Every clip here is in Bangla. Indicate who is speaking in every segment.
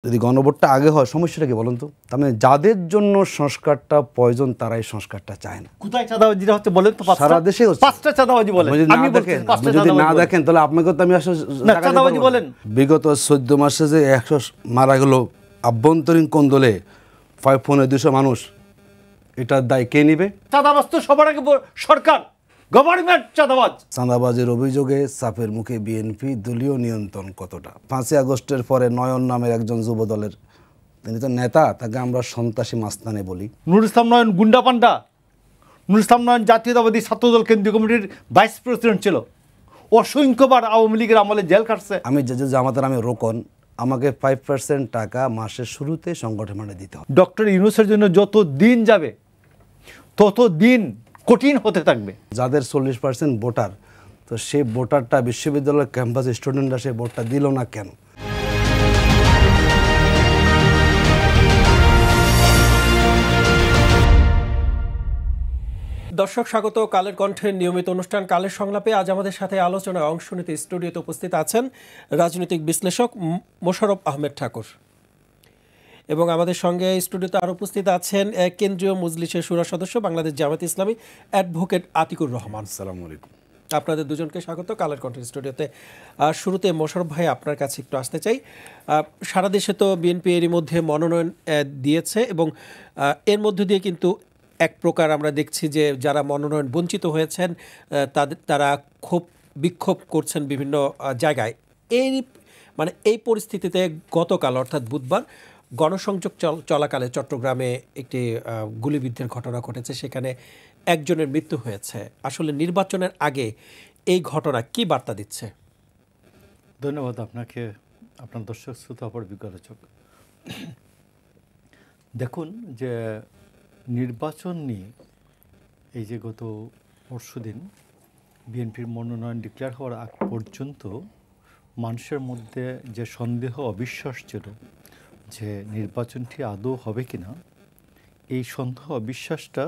Speaker 1: যদি গণভোটটা আগে হয় সমস্যাটা কি বলুন তো? তার মানে যাদের জন্য সংস্কারটা প্রয়োজন তারাই সংস্কারটা চায় না।
Speaker 2: কোথায় চাঁদাবাজিটা হচ্ছে বলেন তো?
Speaker 1: সারা দেশে হচ্ছে।
Speaker 2: 5টা চাঁদাবাজি বলেন।
Speaker 1: আমি দেখেন, আপনি যদি না দেখেন তাহলে আপনাকে তো আমি আসলে
Speaker 2: চাঁদাবাজি বলেন।
Speaker 1: বিগত 14 মাসে যে 100 মারা গেল আভ্যন্তরীণ কোন্দলে 500 মানুষ, এটার দায় কে নেবে?
Speaker 2: চাঁদাবাজ তো সবার আগে সরকার, গভর্নমেন্ট চাঁদাবাজ।
Speaker 1: চাঁদাবাজের অভিযোগে চাপের মুখে বিএনপি, দলীয় নিয়ন্ত্রণ কতটা? 5ই আগস্টের পরে নয়ন নামের একজন যুব দলের, তিনি তো নেতা, তাকে আমরা সন্ত্রাসী মাস্তানে বলি।
Speaker 2: নুরুল ইসলাম নয়ন গুন্ডা পান্ডা। নুরুল ইসলাম নয়ন জাতীয়তাবাদী ছাত্রদল কেন্দ্রীয় কমিটির ভাইস প্রেসিডেন্ট ছিল, অসংখ্যবার আওয়ামী লীগের আমলে জেল কাটছে।
Speaker 1: আমি যে জামাতের আমি রোকন, আমাকে 5% টাকা মাসের শুরুতে সংগঠনে দিতে হবে।
Speaker 2: ডক্টর ইউনূসের জন্য যত দিন যাবে তত দিন কঠিন হতে থাকবে।
Speaker 1: যাদের 40% ভোটার, তো সেই ভোটারটা বিশ্ববিদ্যালয়ের ক্যাম্পাসে স্টুডেন্টরা সে ভোটটা দিল না কেন?
Speaker 3: দর্শক স্বাগত কালের কণ্ঠের নিয়মিত অনুষ্ঠান কালের সংলাপে। আজ আমাদের সাথে আলোচনায় অংশ নিতে স্টুডিওতে উপস্থিত আছেন রাজনৈতিক বিশ্লেষক মোশাররফ আহমেদ ঠাকুর, এবং আমাদের সঙ্গে স্টুডিওতে আরও উপস্থিত আছেন কেন্দ্রীয় মজলিসের শুরা সদস্য বাংলাদেশ জামায়াতে ইসলামী অ্যাডভোকেট আতিকুর রহমান।
Speaker 1: আসসালামু আলাইকুম।
Speaker 3: আপনাদের দুজনকে স্বাগত কালের কণ্ঠের স্টুডিওতে। শুরুতে মোশাররফ ভাই আপনার কাছে একটু আসতে চাই। সারা দেশে তো বিএনপি এরই মধ্যে মনোনয়ন দিয়েছে, এবং এর মধ্য দিয়ে কিন্তু এক প্রকার আমরা দেখছি যে যারা মনোনয়ন বঞ্চিত হয়েছেন তারা বিক্ষোভ করছেন বিভিন্ন জায়গায়। এই পরিস্থিতিতে গতকাল অর্থাৎ বুধবার গণসংযোগ চলাকালে চট্টগ্রামে একটি গুলিবিদ্ধের ঘটনা ঘটেছে, সেখানে একজনের মৃত্যু হয়েছে। আসলে নির্বাচনের আগে এই ঘটনা কি বার্তা দিচ্ছে?
Speaker 2: ধন্যবাদ আপনাকে, আপনার দর্শক শ্রোতা অপর বিজ্ঞালোচক। দেখুন যে নির্বাচন নিয়ে এই যে গত পরশুদিন বিএনপির মনোনয়ন ডিক্লেয়ার হওয়ার আগ পর্যন্ত মানুষের মধ্যে যে সন্দেহ অবিশ্বাস ছিল যে নির্বাচনটি আদৌ হবে কিনা, এই সন্দেহ অবিশ্বাসটা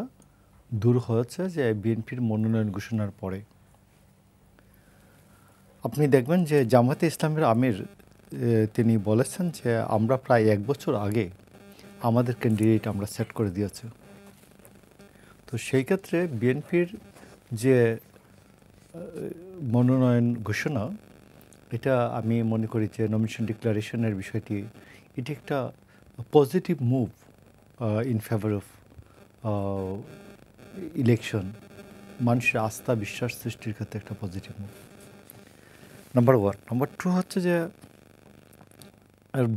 Speaker 2: দূর হয়েছে যে বিএনপির মনোনয়ন ঘোষণার পরে। আপনি দেখবেন যে জামায়াতে ইসলামের আমির তিনি বলেছেন যে আমরা প্রায় 1 বছর আগে আমাদের ক্যান্ডিডেট আমরা সেট করে দিয়েছি। তো সেই ক্ষেত্রে বিএনপির যে মনোনয়ন ঘোষণা, এটা আমি মনে করি যে নমিনেশন ডিক্লারেশনের বিষয়টি এটি একটা positive move in favour of election. মানুষের আস্থা বিশ্বাস সৃষ্টির ক্ষেত্রে একটা পজিটিভ মুভ, নাম্বার 1। নাম্বার 2 হচ্ছে যে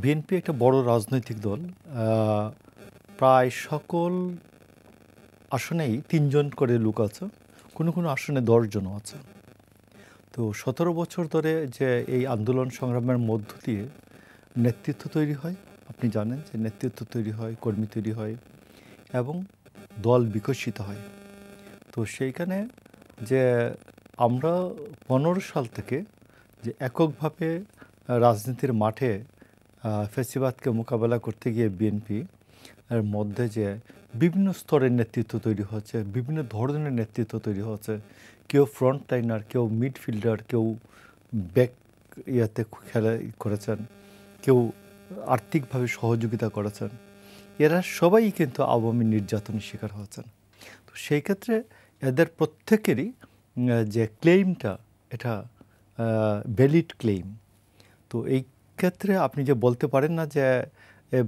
Speaker 2: বিএনপি একটা বড় রাজনৈতিক দল, প্রায় সকল আসনেই 3 জন করে লোক আছে, কোনো কোনো আসনে 10 জনও আছে। তো 17 বছর ধরে যে এই আন্দোলন সংগ্রামের মধ্য দিয়ে নেতৃত্ব তৈরি হয়, আপনি জানেন যে নেতৃত্ব তৈরি হয়, কর্মী তৈরি হয় এবং দল বিকশিত হয়। তো সেইখানে যে আমরা 15 সাল থেকে যে এককভাবে রাজনীতির মাঠে ফ্যাসিবাদকে মোকাবেলা করতে গিয়ে বিএনপি এর মধ্যে যে বিভিন্ন স্তরের নেতৃত্ব তৈরি হচ্ছে, বিভিন্ন ধরনের নেতৃত্ব তৈরি হচ্ছে, কেউ ফ্রন্ট লাইনার, কেউ মিডফিল্ডার, কেউ ব্যাক ইয়াতে খেলা করেছেন, কেউ আর্থিকভাবে সহযোগিতা করেছেন, এরা সবাই কিন্তু আওয়ামী নির্যাতনের শিকার হয়েছেন। তো সেই ক্ষেত্রে এদের প্রত্যেকেরই যে ক্লেইমটা এটা ভ্যালিড ক্লেইম। তো এই ক্ষেত্রে আপনি যে বলতে পারেন না যে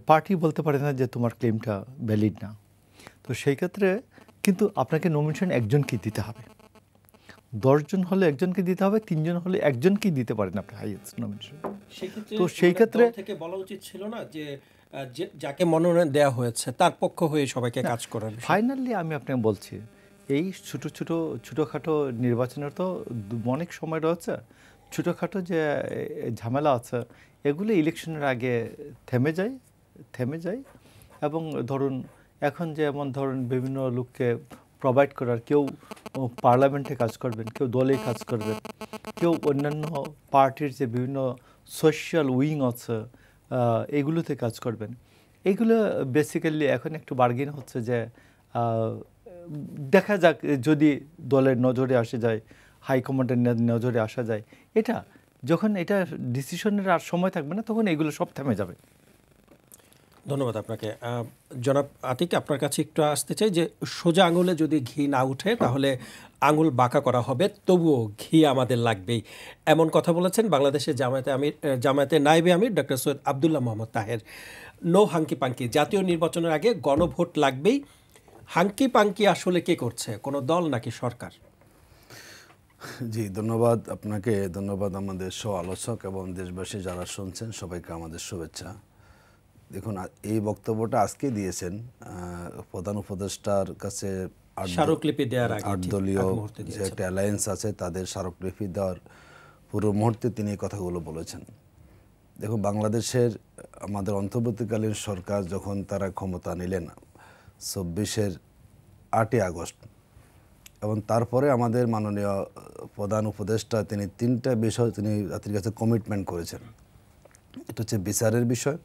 Speaker 2: পার্টি বলতে পারে না যে তোমার ক্লেইমটা ভ্যালিড না। তো সেই ক্ষেত্রে কিন্তু আপনাকে নমিনেশন একজনকেই দিতে হবে, 10 জন হলে একজনকে দিতে হবে, 3 জন হলে একজনকেই দিতে পারেন আপনি হাইয়েস্ট নমিনেশন।
Speaker 3: তো সেই ক্ষেত্রে থেকে বলা উচিত ছিল না যে যাকে মনোনয়ন দেওয়া হয়েছে তার পক্ষ হয়ে সবাইকে কাজ করেন।
Speaker 2: ফাইনালি আমি আপনাকে বলছি, এই ছোটোখাটো নির্বাচনের তো অনেক সময় রয়েছে, ছোটোখাটো যে ঝামেলা আছে এগুলো ইলেকশনের আগে থেমে যায় এবং ধরুন এখন যেমন ধরুন বিভিন্ন লোককে প্রোভাইড করার, কেউ পার্লামেন্টে কাজ করবেন, কেউ দলে কাজ করবেন, কেউ অন্যান্য পার্টির যে বিভিন্ন সোশ্যাল উইং আছে এগুলোতে কাজ করবেন। এইগুলো বেসিক্যালি এখন একটু বার্গেন হচ্ছে যে দেখা যাক যদি দলের নজরে আসে যায়, হাইকমান্ডের নজরে আসা যায়, এটা যখন এটা ডিসিশনের আর সময় থাকবে না তখন এগুলো সব থেমে যাবে।
Speaker 3: ধন্যবাদ আপনাকে। জনাব আতিক, আপনার কাছে একটু আসতে চাই যে সোজা আঙুলে যদি ঘি না উঠে তাহলে আঙুল বাঁকা করা হবে, তবুও ঘি আমাদের লাগবেই, এমন কথা বলেছেন বাংলাদেশের জামায়াতে নায়েবে আমির doctor Syed Abdullah Mohammad Taher. No hanky panky, জাতীয় নির্বাচনের আগে গণভোট লাগবেই। হাঙ্কি পাঙ্কি আসলে কে করছে, কোনো দল নাকি সরকার?
Speaker 1: জি, ধন্যবাদ আপনাকে, ধন্যবাদ আমাদের সহ আলোচক এবং দেশবাসী যারা শুনছেন সবাইকে আমাদের শুভেচ্ছা। দেখুন, এই বক্তব্যটা আজকে দিয়েছেন প্রধান উপদেষ্টার কাছে
Speaker 3: স্মারকলিপি দেওয়ার আগে,
Speaker 1: 8 দলীয় যে একটা অ্যালায়েন্স আছে তাদের স্মারকলিপি দেওয়ার পুরো মুহূর্তে তিনি এই কথাগুলো বলেছেন। দেখুন, বাংলাদেশের আমাদের অন্তর্বর্তীকালীন সরকার যখন তারা ক্ষমতা নিলেন 24-এর 8ই আগস্ট, এবং তারপরে আমাদের মাননীয় প্রধান উপদেষ্টা তিনি 3টা বিষয় তিনি জাতির কাছে কমিটমেন্ট করেছেন। এটা হচ্ছে বিচারের বিষয়,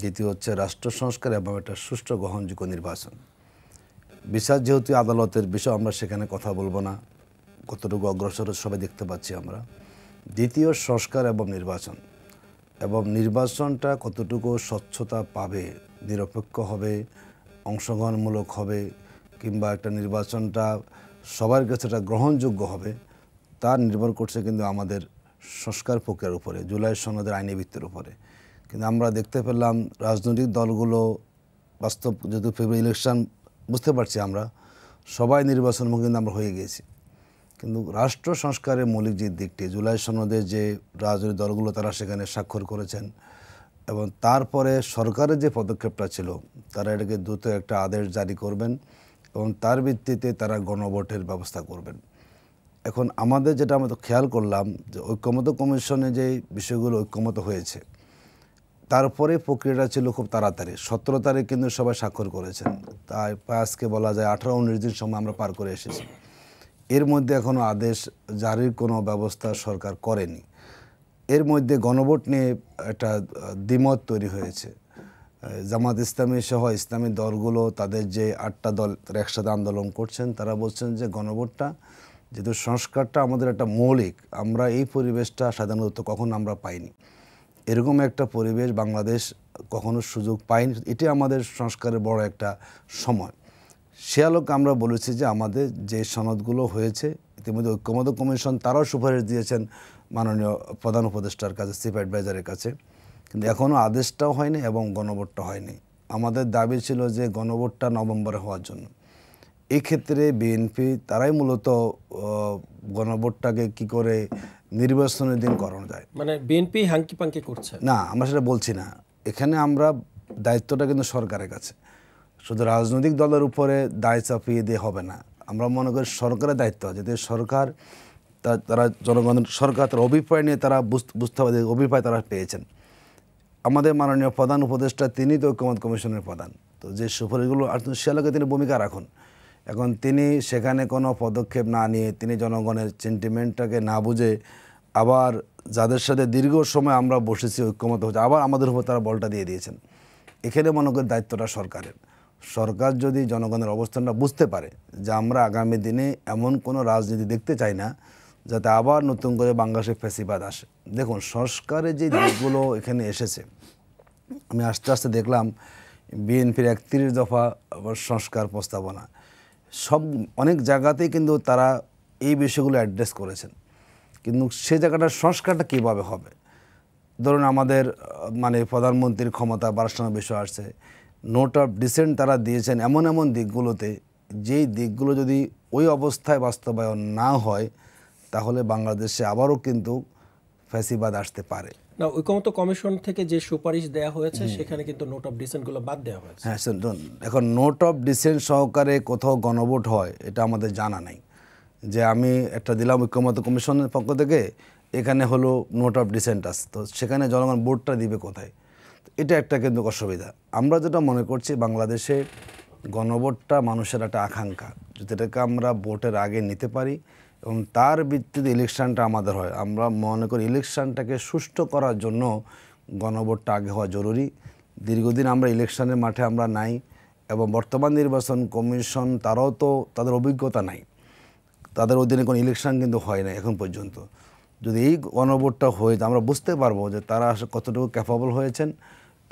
Speaker 1: দ্বিতীয় হচ্ছে রাষ্ট্র সংস্কার এবং একটা সুষ্ঠু গ্রহণযোগ্য নির্বাচন। বিচার যেহেতু আদালতের বিষয়, আমরা সেখানে কথা বলবো না, কতটুকু অগ্রসর সবাই দেখতে পাচ্ছি আমরা। দ্বিতীয় সংস্কার এবং নির্বাচন, এবং নির্বাচনটা কতটুকু স্বচ্ছতা পাবে, নিরপেক্ষ হবে, অংশগ্রহণমূলক হবে, কিংবা একটা নির্বাচনটা সবার কাছে একটা গ্রহণযোগ্য হবে, তার নির্ভর করছে কিন্তু আমাদের সংস্কার প্রক্রিয়ার উপরে, জুলাই সনদের আইনি ভিত্তির উপরে। কিন্তু আমরা দেখতে পেলাম রাজনৈতিক দলগুলো বাস্তব, যেহেতু ফেব্রুয়ারি ইলেকশন বুঝতে পারছি আমরা সবাই নির্বাচনমুখী কিন্তু আমরা হয়ে গিয়েছি, কিন্তু রাষ্ট্র সংস্কারের মৌলিক যে দিকটি, জুলাই সনদে যে রাজনৈতিক দলগুলো তারা সেখানে স্বাক্ষর করেছেন, এবং তারপরে সরকারের যে পদক্ষেপটা ছিল, তারা এটাকে দ্রুত একটা আদেশ জারি করবেন এবং তার ভিত্তিতে তারা গণভোটের ব্যবস্থা করবেন। এখন আমাদের যেটা আমরা তো খেয়াল করলাম যে ঐক্যমত্য কমিশনে যে বিষয়গুলো ঐক্যমত হয়েছে, তারপরে প্রক্রিয়াটা ছিল খুব তাড়াতাড়ি। 17 তারিখ কিন্তু সবাই স্বাক্ষর করেছেন, তাই আজকে বলা যায় 18-19 দিন সময় আমরা পার করে এসেছি। এর মধ্যে এখনও আদেশ জারির কোনো ব্যবস্থা সরকার করেনি। এর মধ্যে গণভোট নিয়ে একটা দ্বিমত তৈরি হয়েছে। জামাত ইসলামী সহ ইসলামী দলগুলো, তাদের যে 8টা দল তারা একসাথে আন্দোলন করছেন, তারা বলছেন যে গণভোটটা যেহেতু সংস্কারটা আমাদের একটা মৌলিক, আমরা এই পরিবেশটা সাধারণত কখনো আমরা পাইনি, এরকম একটা পরিবেশ বাংলাদেশ কখনো সুযোগ পায়নি, এটি আমাদের সংস্কারের বড় একটা সময়। সে আলোকে আমরা বলেছি যে আমাদের যে সনদগুলো হয়েছে, ইতিমধ্যে ঐক্যমত্য কমিশন তারাও সুপারিশ দিয়েছেন মাননীয় প্রধান উপদেষ্টার কাছে, চিফ অ্যাডভাইজারের কাছে, কিন্তু এখনও আদেশটাও হয়নি এবং গণভোটটা হয়নি। আমাদের দাবি ছিল যে গণভোটটা নভেম্বরে হওয়ার জন্য। এই ক্ষেত্রে বিএনপি তারাই মূলত গণভোটটাকে কি করে নির্বাচনের দিন করানো যায়,
Speaker 3: মানে বিএনপি হাঙ্কি পাঙ্কি করছে
Speaker 1: না, আমরা সেটা বলছি না। এখানে আমরা দায়িত্বটা কিন্তু সরকারের কাছে, শুধু রাজনৈতিক দলের উপরে দায় চাপিয়ে দিয়ে হবে না। আমরা মনে করি সরকারের দায়িত্ব আছে, যে সরকার তারা জনগণের সরকার তার অভিপ্রায় নিয়ে তারা বুঝতে হবে, অভিপ্রায় তারা পেয়েছেন। আমাদের মাননীয় প্রধান উপদেষ্টা তিনি তো ঐক্যমত্য কমিশনের প্রধান, তো যে সুপারিশগুলো সে আলোকে তিনি ভূমিকা রাখুন। এখন তিনি সেখানে কোনো পদক্ষেপ না নিয়ে, তিনি জনগণের সেন্টিমেন্টটাকে না বুঝে, আবার যাদের সাথে দীর্ঘ সময় আমরা বসেছি ঐক্যমত হচ্ছে, আবার আমাদের উপর তারা বলটা দিয়ে দিয়েছেন। এখানে মনে করি দায়িত্বটা সরকারের। সরকার যদি জনগণের অবস্থানটা বুঝতে পারে যে আমরা আগামী দিনে এমন কোনো রাজনীতি দেখতে চাই না যাতে আবার নতুন করে বাংলাদেশে ফ্যাসিবাদ আসে। দেখুন, সংস্কারের যে দিকগুলো এখানে এসেছে, আমি আস্তে আস্তে দেখলাম বিএনপির 31 দফা সংস্কার প্রস্তাবনা, সব অনেক জায়গাতেই কিন্তু তারা এই বিষয়গুলো অ্যাড্রেস করেছেন, কিন্তু সে জায়গাটার সংস্কারটা কীভাবে হবে। ধরুন আমাদের মানে প্রধানমন্ত্রীর ক্ষমতা বাড়ানোর বিষয় আসছে, নোট অফ ডিসেন্ট তারা দিয়েছেন এমন এমন দিকগুলোতে, যেই দিকগুলো যদি ওই অবস্থায় বাস্তবায়ন না হয় তাহলে বাংলাদেশে আবারও কিন্তু ফ্যাসিবাদ আসতে পারে।
Speaker 3: না, ঐকমত্য কমিশন থেকে যে সুপারিশ দেওয়া হয়েছে সেখানে কিন্তু নোট অফ ডিসেন্টগুলো বাদ দেওয়া হয়েছে।
Speaker 1: হ্যাঁ, এখন নোট অফ ডিসেন্ট সহকারে কোথাও গণভোট হয় এটা আমাদের জানা নাই, যে আমি একটা দিলাম ঐক্যমত্য কমিশনের পক্ষ থেকে, এখানে হলো নোট অফ ডিসেন্ট আছে, তো সেখানে জনগণ ভোটটা দিবে কোথায়, এটা একটা কিন্তু অসুবিধা। আমরা যেটা মনে করছি বাংলাদেশে গণভোটটা মানুষের একটা আকাঙ্ক্ষা, যদি এটাকে আমরা ভোটের আগে নিতে পারি এবং তার ভিত্তিতে ইলেকশনটা আমাদের হয়, আমরা মনে করি ইলেকশনটাকে সুষ্ঠু করার জন্য গণভোটটা আগে হওয়া জরুরি। দীর্ঘদিন আমরা ইলেকশনের মাঠে আমরা নাই, এবং বর্তমান নির্বাচন কমিশন তারাও তো তাদের অভিজ্ঞতা নাই, তাদের অধীনে কোনো ইলেকশন কিন্তু হয় না এখন পর্যন্ত। যদি এই গণভোটটা হয়ে আমরা বুঝতে পারবো যে তারা কতটুকু ক্যাপাবল হয়েছেন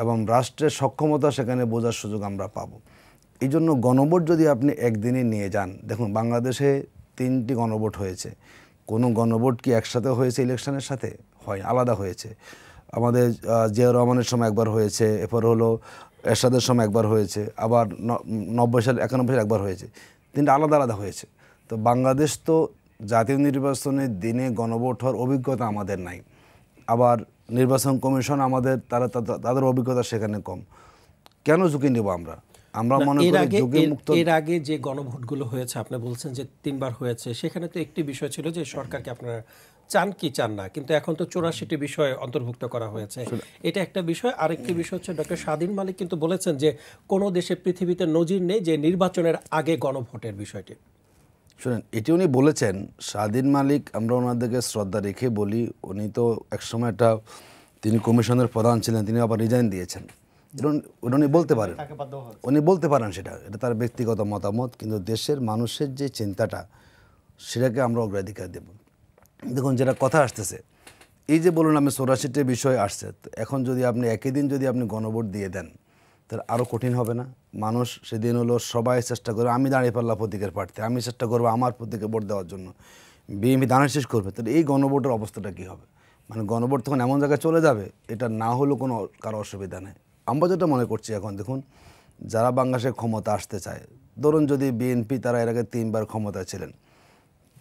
Speaker 1: এবং রাষ্ট্রের সক্ষমতা সেখানে বোঝার সুযোগ আমরা পাবো। এই জন্য গণভোট যদি আপনি একদিনে নিয়ে যান, দেখুন বাংলাদেশে 3টি গণভোট হয়েছে। কোনো গণভোট কি একসাথে হয়েছে ইলেকশনের সাথে? হয়, আলাদা হয়েছে। আমাদের জিয়াউর রহমানের সময় একবার হয়েছে, এরপর হলো এরশাদের সময় একবার হয়েছে, আবার 90 সাল 91 সালে একবার হয়েছে। 3টা আলাদা আলাদা হয়েছে। তো বাংলাদেশ তো জাতীয় নির্বাচনের দিনে গণভোট হওয়ার অভিজ্ঞতা আমাদের নাই। আবার নির্বাচন কমিশন আমাদের তাদের অভিজ্ঞতা সেখানে কম। কেন ঝুঁকি নেব আমরা? আমরা মনে করি ঝুঁকি মুক্ত।
Speaker 3: এর আগে যে গণভোটগুলো হয়েছে, আপনি বলছেন যে 3বার হয়েছে, সেখানে তো একটি বিষয় ছিল যে সরকারকে আপনারা চান কি চান না, কিন্তু এখন তো 84টি বিষয় অন্তর্ভুক্ত করা হয়েছে। এটা একটা বিষয়। আরেকটি বিষয় হচ্ছে ডক্টর স্বাধীন মালিক কিন্তু বলেছেন যে কোনো দেশে পৃথিবীতে নজির নেই যে নির্বাচনের আগে গণভোটের বিষয়টি।
Speaker 1: শুনেন, এটি উনি বলেছেন স্বাধীন মালিক, আমরা ওনাদেরকে শ্রদ্ধা রেখে বলি। উনি তো একসময় একটা তিনি কমিশনের প্রধান ছিলেন, তিনি আবার রিজাইন দিয়েছেন। উনি বলতে পারেন, উনি বলতে পারেন সেটা, এটা তার ব্যক্তিগত মতামত। কিন্তু দেশের মানুষের যে চিন্তাটা, সেটাকে আমরা অগ্রাধিকার দেব। দেখুন যেটা কথা আসতেছে, এই যে বলুন আমি 84টি বিষয় আসছে, তো এখন যদি আপনি একই দিন যদি আপনি গণভোট দিয়ে দেন, তাহলে আরও কঠিন হবে না? মানুষ সেদিন হলো সবাই চেষ্টা করবে, আমি দাঁড়িপাল্লা প্রতীকের প্রার্থী, আমি চেষ্টা করবো আমার প্রতীকে ভোট দেওয়ার জন্য, বিএনপি দাঁড়া শেষ করবে। তাহলে এই গণভোটের অবস্থাটা কী হবে? মানে গণভোট তখন এমন জায়গায় চলে যাবে, এটা না হলেও কোনো কারো অসুবিধা নেই। আমরা যেটা মনে করছি এখন, দেখুন যারা বাংলাদেশে ক্ষমতা আসতে চায়, ধরুন যদি বিএনপি, তারা এর আগে 3বার ক্ষমতায় ছিলেন,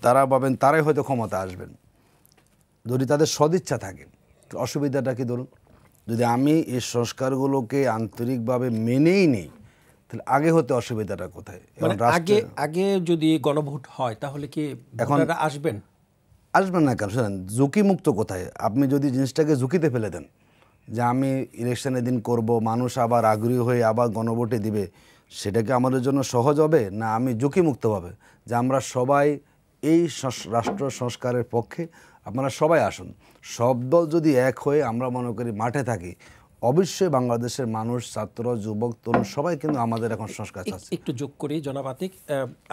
Speaker 1: তারা ভাবেন তারাই হয়তো ক্ষমতা আসবেন, যদি তাদের সদিচ্ছা থাকে। তো অসুবিধাটা কি? ধরুন যদি আমি এই সংস্কারগুলোকে আন্তরিকভাবে মেনেই নেই, তাহলে আগে হতে অসুবিধাটা কোথায়?
Speaker 3: মানে আগে যদি গণভোট হয় তাহলে কি ভোটাররা আসবেন?
Speaker 1: আসবেন না কেন? শুনেন, ঝুঁকি মুক্ত কোথায়? আপনি যদি জিনিসটাকে ঝুঁকিতে ফেলে দেন যে আমি ইলেকশনের দিন করব, মানুষ আবার আগ্রহী হয়ে আবার গণভোটে দিবে, সেটা কি আমাদের জন্য সহজ হবে? না আমি ঝুঁকিমুক্ত হবে যে আমরা সবাই এই রাষ্ট্র সংস্কারের পক্ষে, আপনারা সবাই আসুন, সব দল যদি এক হয়ে আমরা মনে করি মাঠে থাকি, অবশ্যই বাংলাদেশের মানুষ, ছাত্র, যুবক, তরুণ সবাই কিন্তু আমাদের এখন সংস্কার চাচ্ছে।
Speaker 3: একটু যোগ করি জনাব আতিক,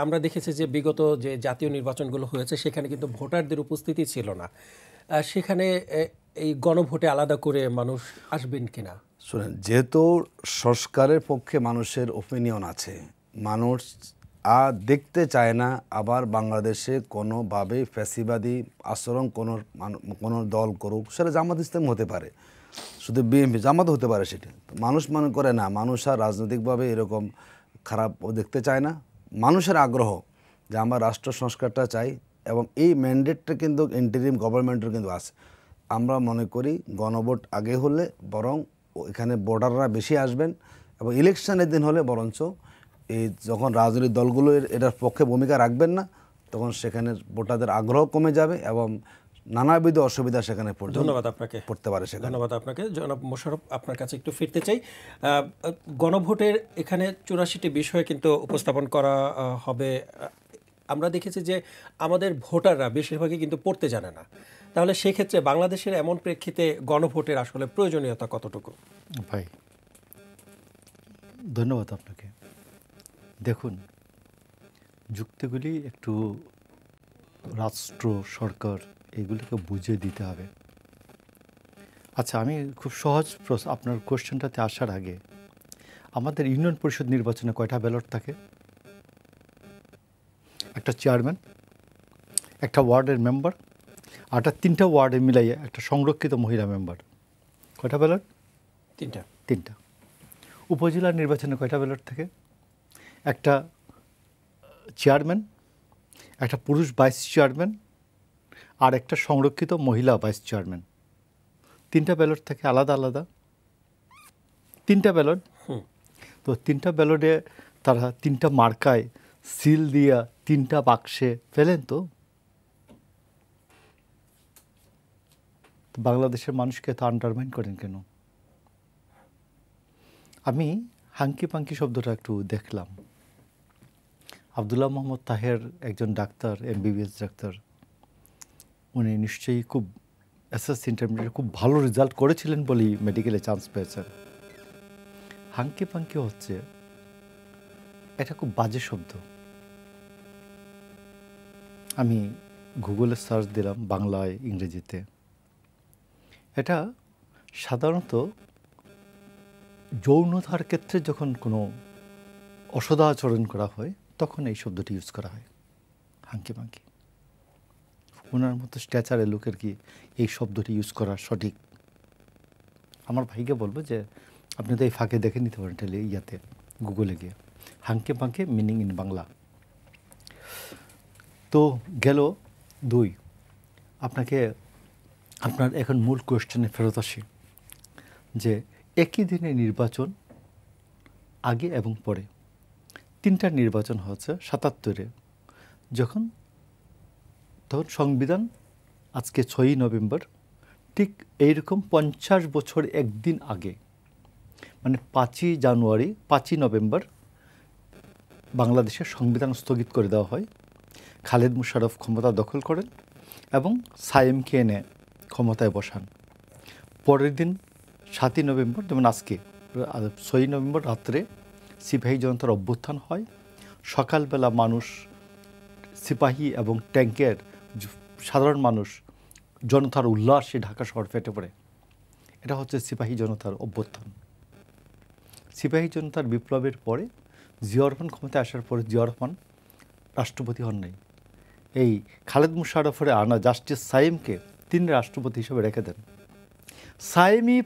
Speaker 3: আমরা দেখেছি যে বিগত যে জাতীয় নির্বাচনগুলো হয়েছে সেখানে কিন্তু ভোটারদের উপস্থিতি ছিল না। সেখানে এই গণভোটে আলাদা করে মানুষ আসবেন কিনা?
Speaker 1: শুনেন, যেহেতু সংস্কারের পক্ষে মানুষের ওপিনিয়ন আছে, মানুষ আর দেখতে চায় না আবার বাংলাদেশে কোনোভাবে ফ্যাসিবাদী আচরণ কোনো দল করুক। সেটা জামাত ইসলাম হতে পারে, শুধু বিএনপি, জামাত হতে পারে। সেটা মানুষ মনে করে না, মানুষ আর রাজনৈতিকভাবে এরকম খারাপ দেখতে চায় না। মানুষের আগ্রহ যে আমরা রাষ্ট্র সংস্কারটা চাই, এবং এই ম্যান্ডেটটা কিন্তু ইন্টারিম গভর্নমেন্টের কিন্তু আছে। আমরা মনে করি গণভোট আগে হলে বরং এখানে ভোটাররা বেশি আসবেন, এবং ইলেকশনের দিন হলে বরঞ্চ এই যখন রাজনৈতিক দলগুলো এটার পক্ষে ভূমিকা রাখবেন না, তখন সেখানে ভোটারদের আগ্রহ কমে যাবে এবং নানাবিধ অসুবিধা সেখানে
Speaker 3: ধন্যবাদ আপনাকে
Speaker 1: পড়তে পারে।
Speaker 3: ধন্যবাদ আপনাকে। জনাব মোশাররফ, আপনার কাছে একটু ফিরতে চাই। গণভোটের এখানে 84টি বিষয় কিন্তু উপস্থাপন করা হবে। আমরা দেখেছি যে আমাদের ভোটাররা বেশিরভাগই কিন্তু পড়তে জানে না। তাহলে সেক্ষেত্রে বাংলাদেশের এমন প্রেক্ষিতে গণভোটের আসলে প্রয়োজনীয়তা কতটুকু?
Speaker 2: ভাই ধন্যবাদ আপনাকে। দেখুন, যুক্তিগুলি একটু রাষ্ট্র, সরকার এগুলিকে বুঝিয়ে দিতে হবে। আচ্ছা, আমি খুব সহজ আপনার কোশ্চেনটাতে আসার আগে, আমাদের ইউনিয়ন পরিষদ নির্বাচনে কয়টা ব্যালট থাকে? একটা চেয়ারম্যান, একটা ওয়ার্ডের মেম্বার, আর 3টা ওয়ার্ডে মিলাইয়ে একটা সংরক্ষিত মহিলা মেম্বার। কয়টা ব্যালট? 3টা। উপজেলা নির্বাচনে কয়টা ব্যালট থাকে? একটা চেয়ারম্যান, একটা পুরুষ ভাইস চেয়ারম্যান, আর একটা সংরক্ষিত মহিলা ভাইস চেয়ারম্যান। 3টা ব্যালট থাকে আলাদা আলাদা, 3টা ব্যালট। তো 3টা ব্যালটে তারা 3টা মার্কায় সিল দিয়া 3টা বাক্সে ফেলেন। তো বাংলাদেশের মানুষকে তো আন্ডারমাইন করেন কেন? আমি হাঙ্কি পাঙ্কি শব্দটা একটু দেখলাম। আবদুল্লাহ মোহাম্মদ তাহের একজন ডাক্তার, এমবিবিএস ডাক্তার, উনি নিশ্চয়ই খুব এসএসসি ইন্টারমিডিয়েট খুব ভালো রেজাল্ট করেছিলেন বলেই মেডিকেলে চান্স পেয়েছেন। হাঙ্কি পাঙ্কি হচ্ছে এটা খুব বাজে শব্দ। আমি গুগলে সার্চ দিলাম বাংলায়, ইংরেজিতে। এটা সাধারণত যৌনতার ক্ষেত্রে যখন কোনো অসদাচরণ করা হয় তখন এই শব্দটি ইউজ করা হয়, হাঙ্কি পাঙ্কি। ওনার মতো স্ট্যাচারের লোকের কি এই শব্দটি ইউজ করা সঠিক? আমার ভাইকে বলবো যে আপনি তো এই ফাঁকে দেখে নিতে পারেন ইয়াতে গুগলে গিয়ে, হাঙ্কে পাঙ্কে মিনিং ইন বাংলা। তো গেল 2, আপনাকে আপনার এখন মূল কোয়েশ্চেনে ফেরত আসি যে একই দিনে নির্বাচন আগে এবং পরে 3টা নির্বাচন হয়েছে 77-এ, তখন সংবিধান আজকে 6ই নভেম্বর, ঠিক এইরকম 50 বছর একদিন আগে, মানে 5ই জানুয়ারি 5ই নভেম্বর বাংলাদেশের সংবিধান স্থগিত করে দেওয়া হয়। খালেদ মুশাররফ ক্ষমতা দখল করেন এবং সায়েমকে এনে ক্ষমতায় বসান। পরের দিন 7ই নভেম্বর, যেমন আজকে 6ই নভেম্বর রাত্রে সিপাহী জনতার অভ্যুত্থান হয়। সকালবেলা মানুষ, সিপাহী এবং ট্যাঙ্কের সাধারণ মানুষ, জনতার উল্লাসে ঢাকা শহর ফেটে পড়ে। এটা হচ্ছে সিপাহী জনতার অভ্যুত্থান। সিপাহী জনতার বিপ্লবের পরে জিয়াউর রহমান ক্ষমতায় আসার পরে জিয়াউর রহমান রাষ্ট্রপতি হন নাই। এই খালেদ মুশাররফের আনা জাস্টিস সায়েমকে তিনি রাষ্ট্রপতি হিসেবে রেখে দেন। সায়েমই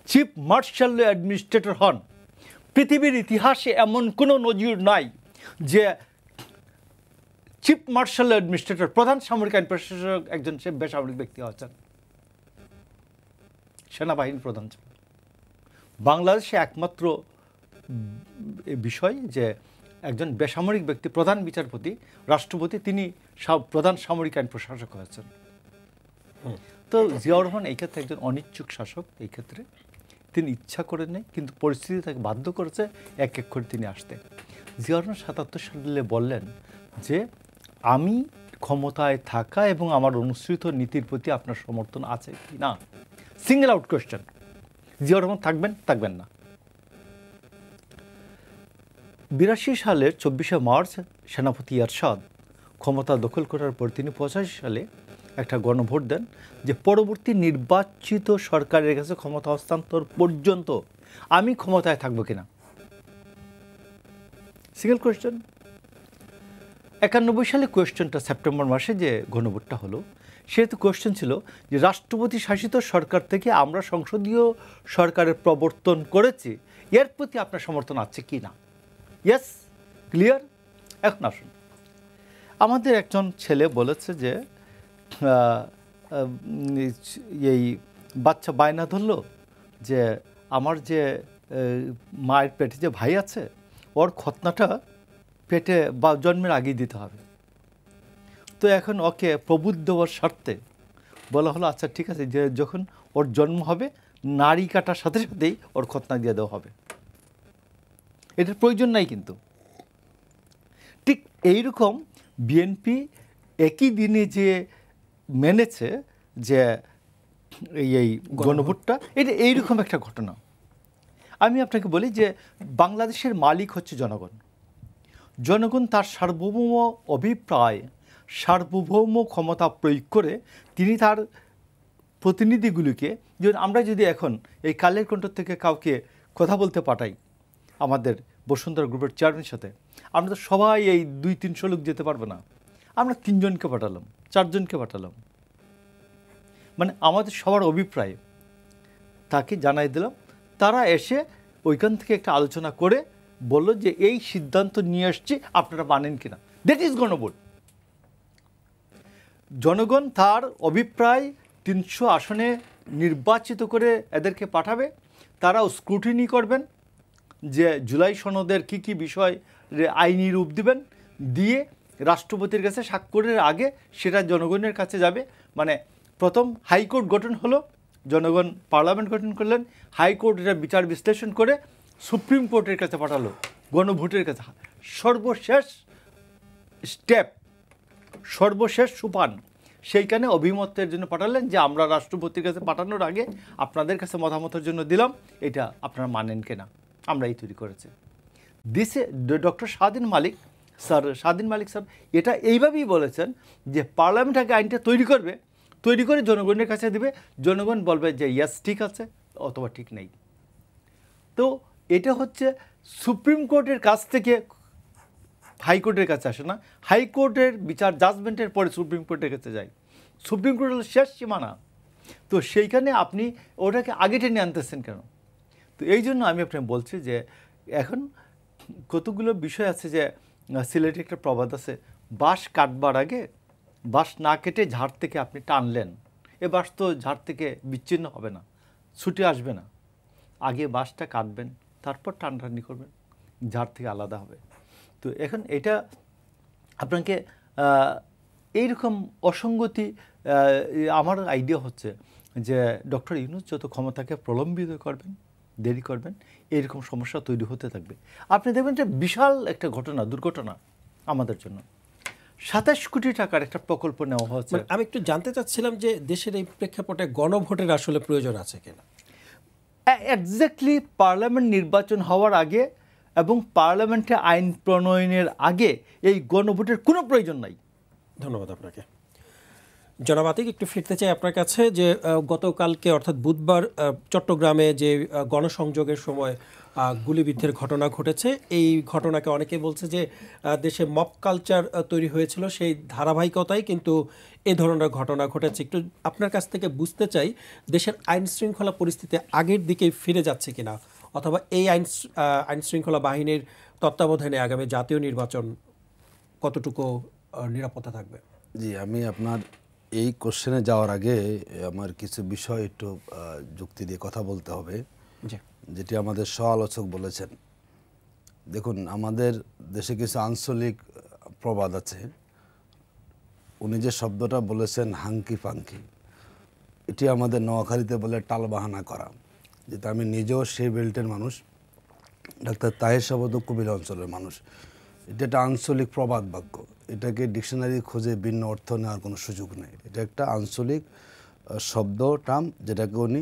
Speaker 2: চিফ মার্শাল অ্যাডমিনিস্ট্রেটর হন। পৃথিবীর ইতিহাসে এমন কোনো নজির নাই যে চিফ মার্শাল অ্যাডমিনিস্ট্রেটর, প্রধান সামরিক আইন প্রশাসক একজন সে বেসামরিক ব্যক্তি হচ্ছেন, সেনাবাহিনী প্রধান ছিল। বাংলাদেশে একমাত্র বিষয় যে একজন বেসামরিক ব্যক্তি, প্রধান বিচারপতি, রাষ্ট্রপতি, তিনি প্রধান সামরিক আইন প্রশাসক হয়েছেন। তো জিয়াউর রহমান এই ক্ষেত্রে একজন অনিচ্ছুক শাসক। এই ক্ষেত্রে তিনি ইচ্ছা করে নেই, কিন্তু পরিস্থিতি তাকে বাধ্য করেছে এক এক করে তিনি আসতে। জিয়াউর রহমান 77 সালে বললেন যে আমি ক্ষমতায় থাকা এবং আমার অনুসৃত নীতির প্রতি আপনার সমর্থন আছে কি না, single out question. Ziaur Rahman থাকবেন না। 82 সালের 24শে মার্চ সেনাপতি এরশাদ ক্ষমতা দখল করার পর তিনি 85 সালে একটা গণভোট দেন যে পরবর্তী নির্বাচিত সরকারের কাছে ক্ষমতা হস্তান্তর পর্যন্ত আমি ক্ষমতায় থাকবো কিনা, সিঙ্গেল কোয়েশ্চেন। 91 সালে কোয়েশ্চেনটা, সেপ্টেম্বর মাসে যে গণভোটটা হলো, সেহেতু কোয়েশ্চেন ছিল যে রাষ্ট্রপতি শাসিত সরকার থেকে আমরা সংসদীয় সরকারের প্রবর্তন করেছি, এর প্রতি আপনার সমর্থন আছে কি না। Yes, clear. এখন আসুন, আমাদের একজন ছেলে বলেছে যে এই বাচ্চা বায়না ধরলো যে আমার যে মায়ের পেটে যে ভাই আছে ওর খতনাটা পেটে বা জন্মের আগেই দিতে হবে। তো এখন ওকে প্রবুদ্ধ দেওয়ার স্বার্থে বলা হলো আচ্ছা ঠিক আছে, যে যখন ওর জন্ম হবে নাড়ি কাটার সাথে সাথেই ওর খতনা দিয়ে দেওয়া হবে। এটার প্রয়োজন নাই কিন্তু। ঠিক এইরকম বিএনপি একই দিনে যে মেনেছে যে এই গণভোটটা, এটা এইরকম একটা ঘটনা। আমি আপনাকে বলি যে বাংলাদেশের মালিক হচ্ছে জনগণ। জনগণ তার সার্বভৌম অভিপ্রায়, সার্বভৌম ক্ষমতা প্রয়োগ করে তিনি তার প্রতিনিধিগুলিকে, যেমন আমরা যদি এখন এই কালের কণ্ঠ থেকে কাউকে কথা বলতে পাঠাই, আমাদের বসুন্ধরা গ্রুপের চেয়ারম্যানের সাথে, আমরা তো সবাই এই 200-300 লোক যেতে পারবে না, আমরা 3 জনকে পাঠালাম, 4 জনকে পাঠালাম, মানে আমাদের সবার অভিপ্রায় তাকে জানাই দিলাম। তারা এসে ওইখান থেকে একটা আলোচনা করে বলল যে এই সিদ্ধান্ত নিয়ে আসছি, আপনারা মানেন কিনা। দ্যাট ইজ গণভোট। জনগণ তার অভিপ্রায় 300 আসনে নির্বাচিত করে এদেরকে পাঠাবে, তারাও স্ক্রুটিনি করবেন যে জুলাই সনদের কি কি বিষয় আইনি রূপ দিবেন, দিয়ে রাষ্ট্রপতির কাছে স্বাক্ষরের আগে সেটা জনগণের কাছে যাবে। মানে প্রথম হাইকোর্ট গঠন হলো, জনগণ পার্লামেন্ট গঠন করলেন, হাইকোর্ট এটা বিচার বিশ্লেষণ করে সুপ্রিম কোর্টের কাছে পাঠালো, গণভোটের কাছে। সর্বশেষ স্টেপ, সর্বশেষ সোপান সেইখানে অভিমতের জন্য পাঠালেন যে আমরা রাষ্ট্রপতির কাছে পাঠানোর আগে আপনাদের কাছে মতামতের জন্য দিলাম, এটা আপনারা মানেন কিনা, আমরা এই তৈরি করেছি। দিসে ডক্টর শাহদিন মালিক স্যার এটা এইভাবেই বলেছেন যে পার্লামেন্ট আগে আইনটা তৈরি করবে, তৈরি করে জনগণের কাছে দেবে, জনগণ বলবে যে ইয়াস ঠিক আছে অথবা ঠিক নেই। তো এটা হচ্ছে সুপ্রিম কোর্টের কাছ থেকে হাইকোর্টের কাছে আসে না, হাইকোর্টের বিচার জাজমেন্টের পরে সুপ্রিম কোর্টের কাছে যায়। সুপ্রিম কোর্ট হলো শেষ সীমানা। তো সেইখানে আপনি ওটাকে আগে টেনে আনতেছেন কেন? তো এই জন্য আমি আপনাকে বলছি যে এখন কতগুলো বিষয় আছে যে সিলেটে একটা প্রবাদ আছে, বাঁশ কাটবার আগে বাঁশ না কেটে ঝাড় থেকে আপনি টানলেন, এ বাঁশ তো ঝাড় থেকে বিচ্ছিন্ন হবে না, ছুটে আসবে না। আগে বাঁশটা কাটবেন, তারপর টানটানি করবেন, ঝাড় থেকে আলাদা হবে। তো এখন এটা আপনাকে এইরকম অসঙ্গতি, আমার আইডিয়া হচ্ছে যে ডক্টর ইউনূস যত ক্ষমতাকে প্রলম্বিত করবেন, দেরি করবেন, এইরকম সমস্যা তৈরি হতে থাকবে। আপনি দেখবেন যে বিশাল একটা ঘটনা, দুর্ঘটনা আমাদের জন্য 27 কোটি টাকার একটা প্রকল্প নেওয়া হচ্ছে।
Speaker 3: আমি একটু জানতে চাচ্ছিলাম যে দেশের এই প্রেক্ষাপটে গণভোটের আসলে প্রয়োজন আছে কিনা।
Speaker 2: এক্স্যাক্টলি পার্লামেন্ট নির্বাচন হওয়ার আগে এবং পার্লামেন্টে আইন প্রণয়নের আগে এই গণভোটের কোনো প্রয়োজন নাই।
Speaker 3: ধন্যবাদ আপনাকে। জনাব আতিক, একটু ফিরতে চাই আপনার কাছে যে গতকালকে অর্থাৎ বুধবার চট্টগ্রামে যে গণসংযোগের সময় গুলিবিদ্ধের ঘটনা ঘটেছে, এই ঘটনাকে অনেকে বলছে যে দেশে মব কালচার তৈরি হয়েছিল, সেই ধারাবাহিকতায় কিন্তু এ ধরনের ঘটনা ঘটেছে। একটু আপনার কাছ থেকে বুঝতে চাই দেশের আইন শৃঙ্খলা পরিস্থিতি আগের দিকে ফিরে যাচ্ছে কিনা, অথবা এই আইন শৃঙ্খলা বাহিনীর তত্ত্বাবধানে আগামী জাতীয় নির্বাচন কতটুকু নিরাপত্তা থাকবে।
Speaker 1: জি, আমি আপনার এই কোশ্চেনে যাওয়ার আগে আমার কিছু বিষয় একটু যুক্তি দিয়ে কথা বলতে হবে, যেটি আমাদের সহ-আলোচক বলেছেন। দেখুন, আমাদের দেশে কিছু আঞ্চলিক প্রবাদ আছে। উনি যে শব্দটা বলেছেন হাঙ্কি পাঙ্কি, এটি আমাদের নোয়াখালীতে বলে টালবাহানা করা। যেটা আমি নিজেও সেই বেল্টের মানুষ, ডাক্তার তাহের সাহেব কুমিল্লা অঞ্চলের মানুষ। এটা একটা আঞ্চলিক প্রবাদ বাক্য, এটাকে ডিকশনারি খুঁজে ভিন্ন অর্থ নেওয়ার কোনো সুযোগ নেই। এটা একটা আঞ্চলিক শব্দ টার্ম, যেটাকে উনি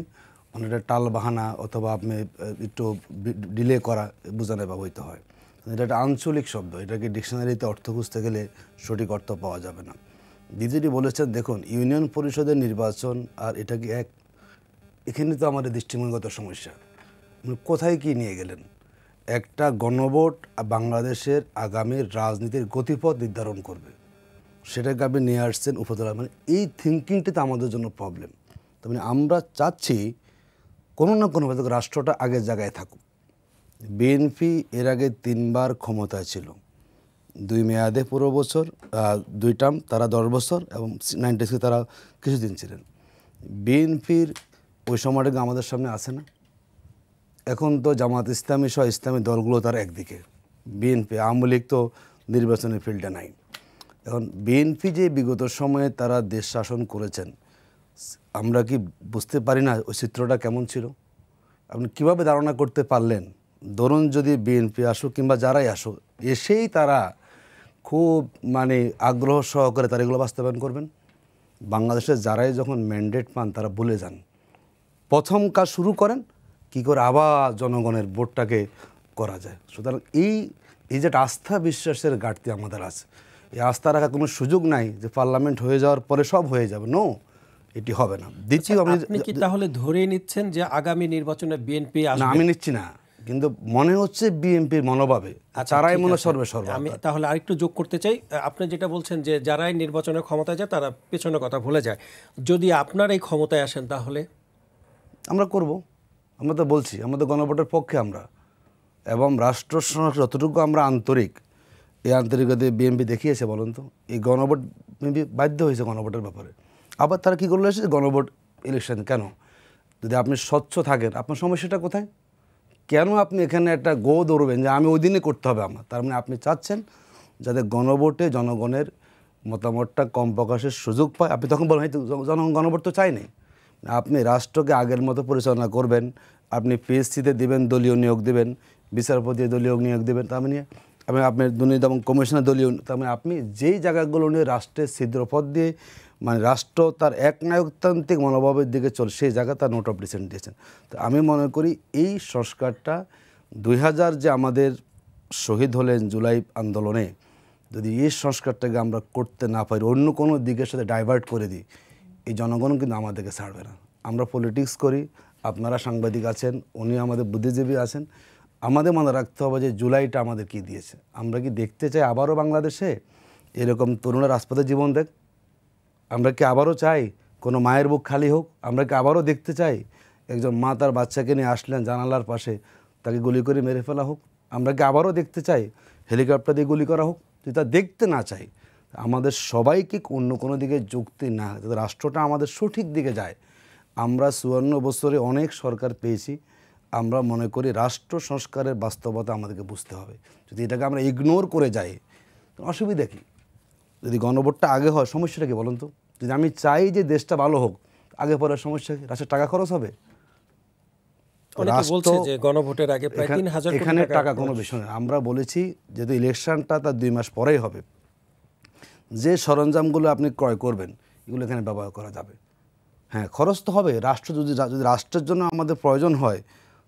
Speaker 1: অনেকটা টালবাহানা অথবা আপনি একটু ডিলে করা বোঝানো ব্যবহৃত হয়। এটা একটা আঞ্চলিক শব্দ, এটাকে ডিকশনারিতে অর্থ খুঁজতে গেলে সঠিক অর্থ পাওয়া যাবে না। দ্বিতীয়টি বলেছেন, দেখুন ইউনিয়ন পরিষদের নির্বাচন আর এটা কি এক, এখানে তো আমাদের দৃষ্টিভঙ্গিগত সমস্যা। কোথায় কি নিয়ে গেলেন? একটা গণভোট বাংলাদেশের আগামীর রাজনীতির গতিপথ নির্ধারণ করবে, সেটাকে আপনি নিয়ে আসছেন উপজেলা। মানে এই থিঙ্কিংটিতে আমাদের জন্য প্রবলেম। তার মানে আমরা চাচ্ছি কোনো না কোনোভাবে রাষ্ট্রটা আগের জায়গায় থাকুক। বিএনপি এর আগে 3 বার ক্ষমতায় ছিল, 2 মেয়াদে 15 বছর, 2 টার্ম, তারা 10 বছর, এবং 96 তারা কিছুদিন ছিলেন। বিএনপির ওই সময়টাকে আমাদের সামনে আসে না। এখন তো জামাত ইসলামী সহ ইসলামী দলগুলো তার একদিকে, বিএনপি আওয়ামী লীগ তো নির্বাচনের ফিল্ডে নাই। এখন বিএনপি যে বিগত সময়ে তারা দেশ শাসন করেছেন, আমরা কি বুঝতে পারি না ওই চিত্রটা কেমন ছিল? আপনি কীভাবে ধারণা করতে পারলেন? ধরুন যদি বিএনপি আসুক কিংবা যারাই আসুক, এসেই তারা খুব মানে আগ্রহ সহকারে তারা এগুলো বাস্তবায়ন করবেন। বাংলাদেশের যারাই যখন ম্যান্ডেট পান তারা ভুলে যান, প্রথম কাজ শুরু করেন কি করে আবার জনগণের ভোটটাকে করা যায়। সুতরাং এই যে আস্থা বিশ্বাসের ঘাটতি আমাদের আছে, এই আস্থা রাখার কোনো সুযোগ নাই যে পার্লামেন্ট হয়ে যাওয়ার পরে সব হয়ে যাবে। নো, এটি হবে না। দ্বিতীয়,
Speaker 3: আপনি কি তাহলে ধরে নিচ্ছেন যে আগামী নির্বাচনে বিএনপি আসবে?
Speaker 1: না, আমি নিচ্ছি না, কিন্তু মনে হচ্ছে বিএনপির মনোভাবে তারাই মনে সর্বে।
Speaker 3: আমি তাহলে আরেকটু যোগ করতে চাই। আপনি যেটা বলছেন যে যারাই নির্বাচনের ক্ষমতায় যায় তারা পেছনের কথা ভুলে যায়, যদি আপনার এই ক্ষমতায় আসেন তাহলে
Speaker 1: আমরা করব। আমরা তো বলছি আমাদের গণভোটের পক্ষে আমরা, এবং রাষ্ট্র যতটুকু আমরা আন্তরিক, এই আন্তরিকতা বিএনপি দেখিয়েছে। বলুন তো, এই গণভোট বিএনপি বাধ্য হয়েছে গণভোটের ব্যাপারে। আবার তারা কী করলে এসেছে গণভোট ইলেকশন। কেন? যদি আপনি স্বচ্ছ থাকেন, আপনার সমস্যাটা কোথায়? কেন আপনি এখানে একটা গো দৌড়বেন যে আমি ওই দিনে করতে হবে আমার? তার মানে আপনি চাচ্ছেন যাতে গণভোটে জনগণের মতামতটা কম প্রকাশের সুযোগ পায়। আপনি তখন বলেন জনগণ গণভোট তো চাই নাই। আপনি রাষ্ট্রকে আগের মতো পরিচালনা করবেন, আপনি পিএসসিতে দিবেন, দলীয় নিয়োগ দেবেন, বিচারপতি দলীয় নিয়োগ দেবেন, তার মানে আপনার দুর্নীতি এবং কমিশনের দলীয়, তার মানে আপনি যেই জায়গাগুলো নিয়ে রাষ্ট্রের ছিদ্রপথ দিয়ে মানে রাষ্ট্র তার একনায়কতান্ত্রিক মনোভাবের দিকে চল, সেই জায়গা তার নোট অফ ডিসেন্ট দিয়েছেন। তো আমি মনে করি এই সংস্কারটা 2000 যে আমাদের শহীদ হলেন জুলাই আন্দোলনে, যদি এই সংস্কারটাকে আমরা করতে না পারি, অন্য কোনো দিকের সাথে ডাইভার্ট করে দিই, এই জনগণ কিন্তু আমাদেরকে ছাড়বে না। আমরা পলিটিক্স করি, আপনারা সাংবাদিক আছেন, উনি আমাদের বুদ্ধিজীবী আছেন, আমাদের মনে রাখতে হবে যে জুলাইটা আমাদের কি দিয়েছে। আমরা কি দেখতে চাই আবারও বাংলাদেশে এরকম তরুণের রাজপথে জীবন দেখ? আমরা কি আবারও চাই কোনো মায়ের বুক খালি হোক? আমরা কি আবারও দেখতে চাই একজন মা তার বাচ্চাকে নিয়ে আসলেন জানালার পাশে, তাকে গুলি করে মেরে ফেলা হোক? আমরা কি আবারও দেখতে চাই হেলিকপ্টার দিয়ে গুলি করা হোক? যদি তা দেখতে না চাই, আমাদের সবাইকে অন্য কোনো দিকে যুক্তি না, যাতে রাষ্ট্রটা আমাদের সঠিক দিকে যায়। আমরা 54 বছরে অনেক সরকার পেয়েছি, আমরা মনে করি রাষ্ট্র সংস্কারের বাস্তবতা আমাদেরকে বুঝতে হবে। যদি এটাকে আমরা ইগনোর করে যাই, তো অসুবিধা কী? যদি গণভোটটা আগে হয়, সমস্যাটা কি বলুন তো? যদি আমি চাই যে দেশটা ভালো হোক, আগে পরে সমস্যা কি? রাষ্ট্রের টাকা খরচ হবে।
Speaker 3: অনেকে বলছে যে গণভোটের আগে প্রায় 3000 কোটি
Speaker 1: এখানে টাকা কোনো বিষয় না। আমরা বলেছি যেহেতু ইলেকশনটা তার 2 মাস পরেই হবে, যে সরঞ্জামগুলো আপনি ক্রয় করবেন এগুলো এখানে ব্যবহার করা যাবে। হ্যাঁ, খরচ তো হবে। রাষ্ট্র যদি রাষ্ট্রের জন্য আমাদের প্রয়োজন হয়,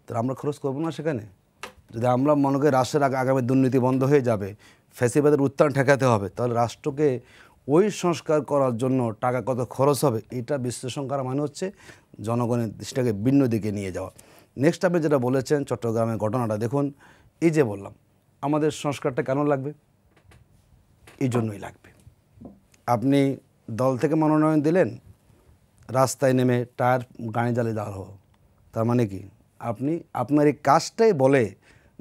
Speaker 1: তাহলে আমরা খরচ করবো না সেখানে? যদি আমরা মনে করি রাষ্ট্রের আগামী দুর্নীতি বন্ধ হয়ে যাবে, ফ্যাসিবাদের উত্থান ঠেকাতে হবে, তাহলে রাষ্ট্রকে ওই সংস্কার করার জন্য টাকা কত খরচ হবে এটা বিশ্লেষণ করা মানে হচ্ছে জনগণের দৃষ্টিটাকে ভিন্ন দিকে নিয়ে যাওয়া। নেক্সট আপনি যেটা বলেছেন চট্টগ্রামের ঘটনাটা দেখুন, এই যে বললাম আমাদের সংস্কারটা কেন লাগবে? এই জন্যই লাগবে। আপনি দল থেকে মনোনয়ন দিলেন, রাস্তায় নেমে টায়ার গাড়ি জ্বালিয়ে দেওয়া হলো, তার মানে কি আপনি আপনার এই কাজটাই বলে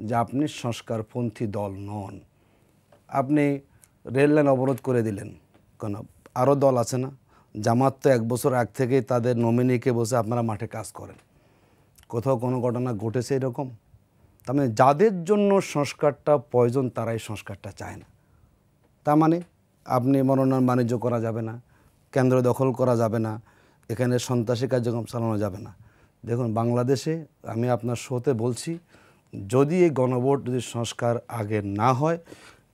Speaker 1: যে আপনি সংস্কারপন্থী দল নন। আপনি রেল লাইন অবরোধ করে দিলেন, কেন? আরও দল আছে না? জামাত তো 1 বছর আগ থেকেই তাদের নমিনিকে বসে আপনারা মাঠে কাজ করেন। কোথাও কোনো ঘটনা ঘটেছে এরকম? তার মানে যাদের জন্য সংস্কারটা প্রয়োজন তারাই সংস্কারটা চায় না। তার মানে আপনি মনোনয়ন বাণিজ্য করা যাবে না, কেন্দ্র দখল করা যাবে না, এখানে সন্ত্রাসী কার্যক্রম চালানো যাবে না। দেখুন বাংলাদেশে আমি আপনার শোতে বলছি, যদি এই গণভোট যদি সংস্কার আগে না হয়,